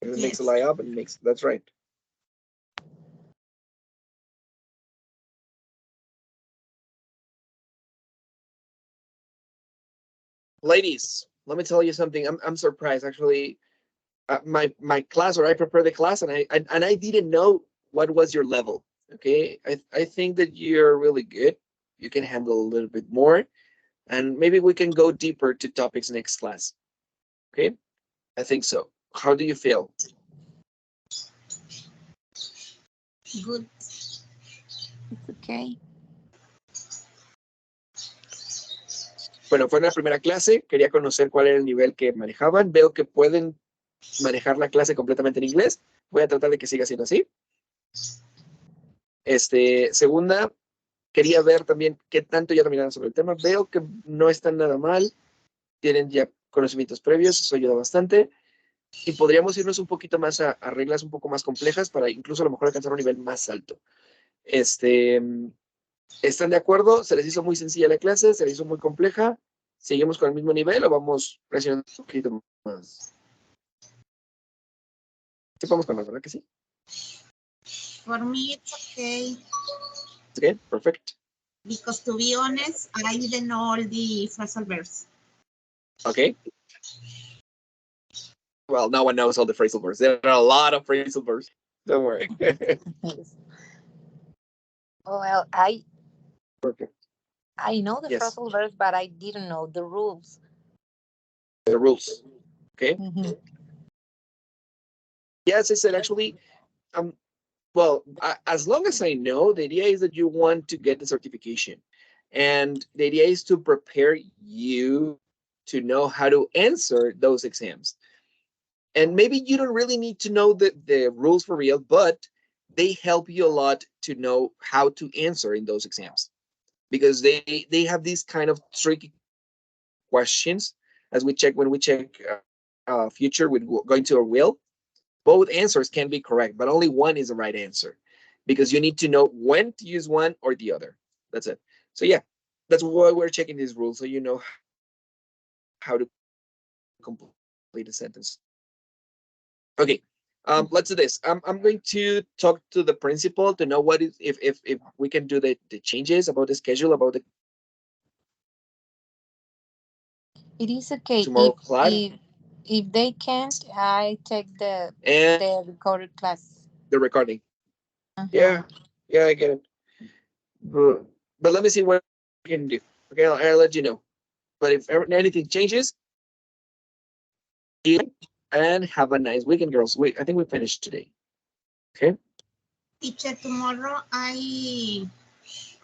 [SPEAKER 1] It makes a
[SPEAKER 3] Yes.
[SPEAKER 1] lie up and makes. That's right. Ladies, let me tell you something. I'm surprised actually. My class, or I prepared the class, and I didn't know what was your level. Okay, I think that you're really good. You can handle a little bit more, and maybe we can go deeper to topics next class. Okay, I think so. How do you feel?
[SPEAKER 3] Good.
[SPEAKER 4] It's okay.
[SPEAKER 1] Bueno, fue la primera clase. Quería conocer cuál era el nivel que manejaban. Veo que pueden manejar la clase completamente en inglés. Voy a tratar de que siga siendo así. Segunda, quería ver también qué tanto ya dominaron sobre el tema. Veo que no están nada mal, tienen ya conocimientos previos, eso ayuda bastante. Y podríamos irnos un poquito más a reglas un poco más complejas para incluso a lo mejor alcanzar un nivel más alto. ¿Están de acuerdo? ¿Se les hizo muy sencilla la clase? ¿Se les hizo muy compleja? ¿Seguimos con el mismo nivel o vamos presionando un poquito más? Sí, vamos con más, ¿verdad que sí?
[SPEAKER 3] For me, it's okay.
[SPEAKER 1] It's okay, perfect.
[SPEAKER 3] Because to be honest, I didn't know all the phrasal verbs.
[SPEAKER 1] Okay. Well, no one knows all the phrasal verbs. There are a lot of phrasal verbs. Don't worry.
[SPEAKER 4] Yes. Well, I
[SPEAKER 1] Perfect.
[SPEAKER 4] I know the
[SPEAKER 1] Yes.
[SPEAKER 4] phrasal verbs, but I didn't know the rules.
[SPEAKER 1] rules. Okay.
[SPEAKER 4] Mhm.
[SPEAKER 1] Yes, I said actually, well, as long as I know, the idea is that you want to get the certification. And the idea is to prepare you to know how to answer those exams. And maybe you don't really need to know the rules for real, but they help you a lot to know how to answer in those exams because they have these kind of tricky questions as we check when we check future with going to a wheel. Both answers can be correct, but only one is the right answer because you need to know when to use one or the other. That's it. So yeah, that's why we're checking these rules so you know how to complete a sentence. Okay, let's do this. I'm going to talk to the principal to know what is if we can do the changes about the schedule about the
[SPEAKER 4] It is okay
[SPEAKER 1] tomorrow class
[SPEAKER 4] if they can't. I take
[SPEAKER 1] and
[SPEAKER 4] the recorded class.
[SPEAKER 1] the recording.
[SPEAKER 4] Uh-huh.
[SPEAKER 1] Yeah, yeah, I get it. But let me see what I can do. Okay, I'll let you know. But if anything changes, and have a nice weekend, girls. I think we finished today. Okay.
[SPEAKER 3] Teacher, tomorrow I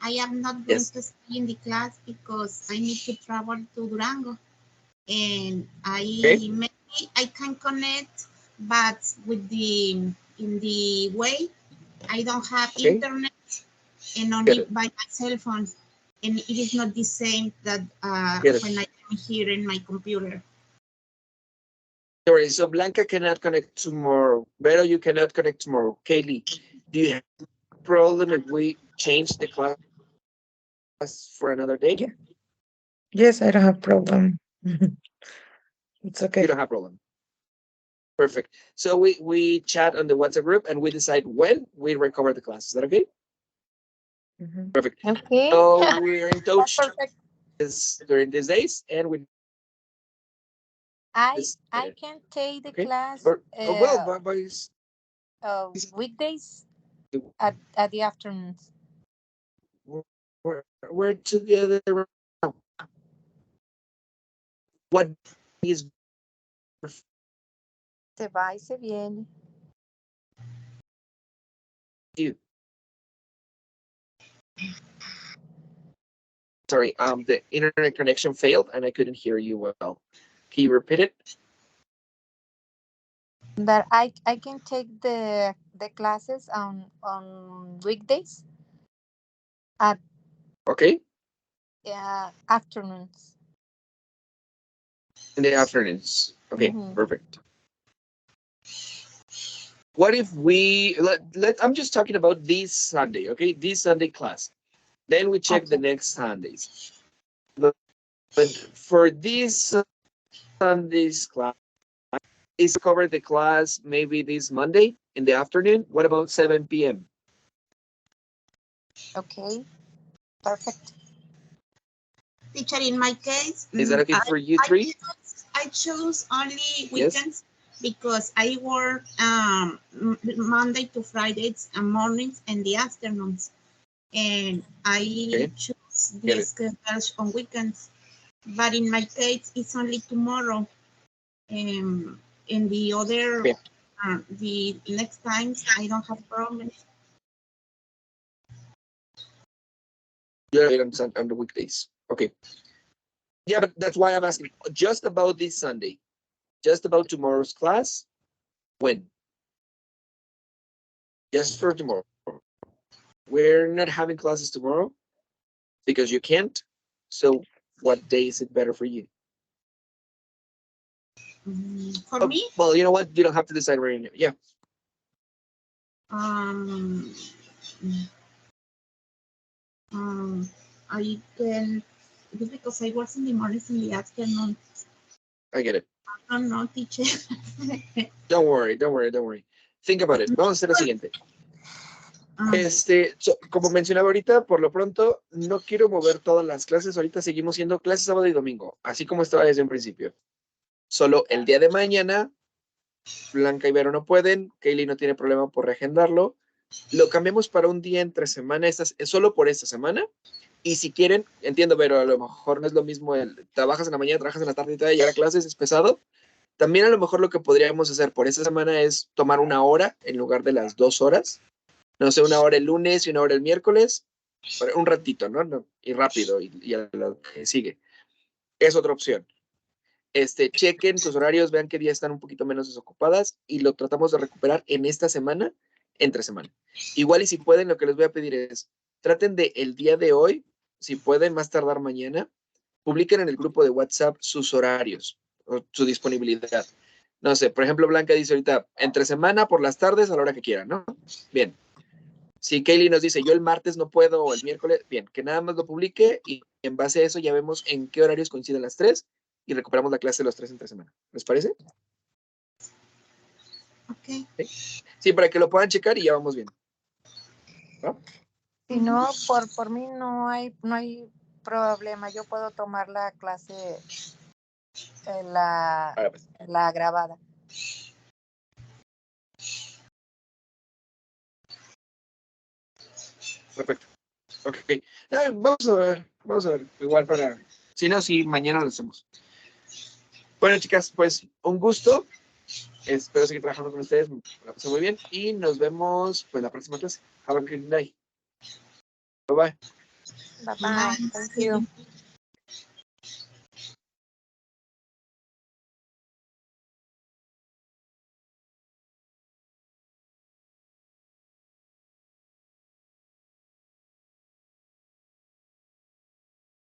[SPEAKER 3] am not going
[SPEAKER 1] Yes.
[SPEAKER 3] to stay in the class because I need to travel to Durango, and
[SPEAKER 1] Okay.
[SPEAKER 3] maybe I can connect, but with in the way I don't have
[SPEAKER 1] Okay.
[SPEAKER 3] internet and
[SPEAKER 1] Get
[SPEAKER 3] only
[SPEAKER 1] it.
[SPEAKER 3] by my cell phone, and it is not the same that
[SPEAKER 1] Get it.
[SPEAKER 3] when I am here in my computer.
[SPEAKER 1] Sorry. So Blanca cannot connect tomorrow. Vero, you cannot connect tomorrow. Kaylee, do you have a problem if we change the class for another day?
[SPEAKER 2] Yeah. Yes, I don't have problem. It's
[SPEAKER 1] You
[SPEAKER 2] okay.
[SPEAKER 1] don't have problem. Perfect. So we chat on the WhatsApp group and we decide when we recover the class. Is that okay?
[SPEAKER 2] Mhm.
[SPEAKER 1] Perfect.
[SPEAKER 4] Okay.
[SPEAKER 1] So we're in
[SPEAKER 4] That's
[SPEAKER 1] touch
[SPEAKER 4] perfect.
[SPEAKER 1] during these days and we
[SPEAKER 4] I can take the
[SPEAKER 1] okay.
[SPEAKER 4] class
[SPEAKER 1] Well, by
[SPEAKER 4] weekdays at the afternoons.
[SPEAKER 1] we're together now. What is
[SPEAKER 4] Se va y se viene.
[SPEAKER 1] you? Sorry, the internet connection failed and I couldn't hear you well. Can you repeat it?
[SPEAKER 4] That I can take the classes on weekdays at
[SPEAKER 1] Okay,
[SPEAKER 4] afternoons.
[SPEAKER 1] in the afternoons. Okay,
[SPEAKER 4] Hmm.
[SPEAKER 1] perfect. What if we let I'm just talking about this Sunday, okay? This Sunday class. Then we check the
[SPEAKER 4] Okay.
[SPEAKER 1] next Sundays. But for this Sunday's class, is cover the class maybe this Monday in the afternoon? What about 7 p.m.?
[SPEAKER 4] Okay. Perfect.
[SPEAKER 3] Teacher, in my case,
[SPEAKER 1] Is that okay for you three?
[SPEAKER 3] I choose only
[SPEAKER 1] Yes.
[SPEAKER 3] weekends because I work Monday to Fridays and mornings and the afternoons, and I
[SPEAKER 1] Okay,
[SPEAKER 3] choose
[SPEAKER 1] get
[SPEAKER 3] the
[SPEAKER 1] it.
[SPEAKER 3] schedules on weekends. But in my case, it's only tomorrow. In the other,
[SPEAKER 1] Okay.
[SPEAKER 3] the next times, I don't have problems.
[SPEAKER 1] Yeah, on the weekdays. Okay. Yeah, but that's why I'm asking. Just about this Sunday, just about tomorrow's class. When? Just for tomorrow. We're not having classes tomorrow because you can't. So, what day is it better for you?
[SPEAKER 3] For
[SPEAKER 1] Oh,
[SPEAKER 3] me,
[SPEAKER 1] well, you know what? You don't have to decide right now. Yeah.
[SPEAKER 3] um, I can, just because I work in the mornings and the afternoon.
[SPEAKER 1] I get it.
[SPEAKER 3] I don't know, teacher.
[SPEAKER 1] Don't worry, don't worry, don't worry. Think about it. Vamos a hacer lo siguiente.
[SPEAKER 3] Um,
[SPEAKER 1] Como mencionaba ahorita, por lo pronto, no quiero mover todas las clases. Ahorita seguimos siendo clases sábado y domingo, así como estaba desde un principio. Solo el día de mañana, Blanca y Vero no pueden, Kaylee no tiene problema por reagendarlo. Lo cambiamos para un día entre semana, solo por esta semana, Y si quieren, entiendo, pero a lo mejor no es lo mismo trabajas en la mañana, trabajas en la tarde y llegar a clases es pesado. También a lo mejor lo que podríamos hacer por esta semana es tomar 1 hora en lugar de las 2 horas. No sé, 1 hora el lunes y 1 hora el miércoles. Un ratito, ¿no? Y rápido, y a lo que sigue. Es otra opción. Chequen sus horarios, vean qué días están un poquito menos desocupadas y lo tratamos de recuperar en esta semana, entre semana. Igual y si pueden, lo que les voy a pedir es, traten de el día de hoy, si pueden, más tardar mañana, publiquen en el grupo de WhatsApp sus horarios o su disponibilidad. No sé, por ejemplo, Blanca dice ahorita, entre semana, por las tardes, a la hora que quieran, ¿no? Bien. Si Kaylee nos dice, yo el martes no puedo o el miércoles, bien, que nada más lo publique y en base a eso ya vemos en qué horarios coinciden las tres y recuperamos la clase de los 3 entre semana. ¿Les parece?
[SPEAKER 3] Ok.
[SPEAKER 1] Sí, para que lo puedan checar y ya vamos bien. ¿No?
[SPEAKER 4] Si no, por mí no hay problema. Yo puedo tomar la clase,
[SPEAKER 1] Pues.
[SPEAKER 4] la grabada.
[SPEAKER 1] Perfecto. Ok. Vamos a ver. Igual para. Si no, sí, mañana lo hacemos. Bueno, chicas, pues un gusto. Espero seguir trabajando con ustedes. Me la pasé muy bien. Y nos vemos pues la próxima clase. Have a good night. Bye bye.
[SPEAKER 4] Bye bye. Thank you.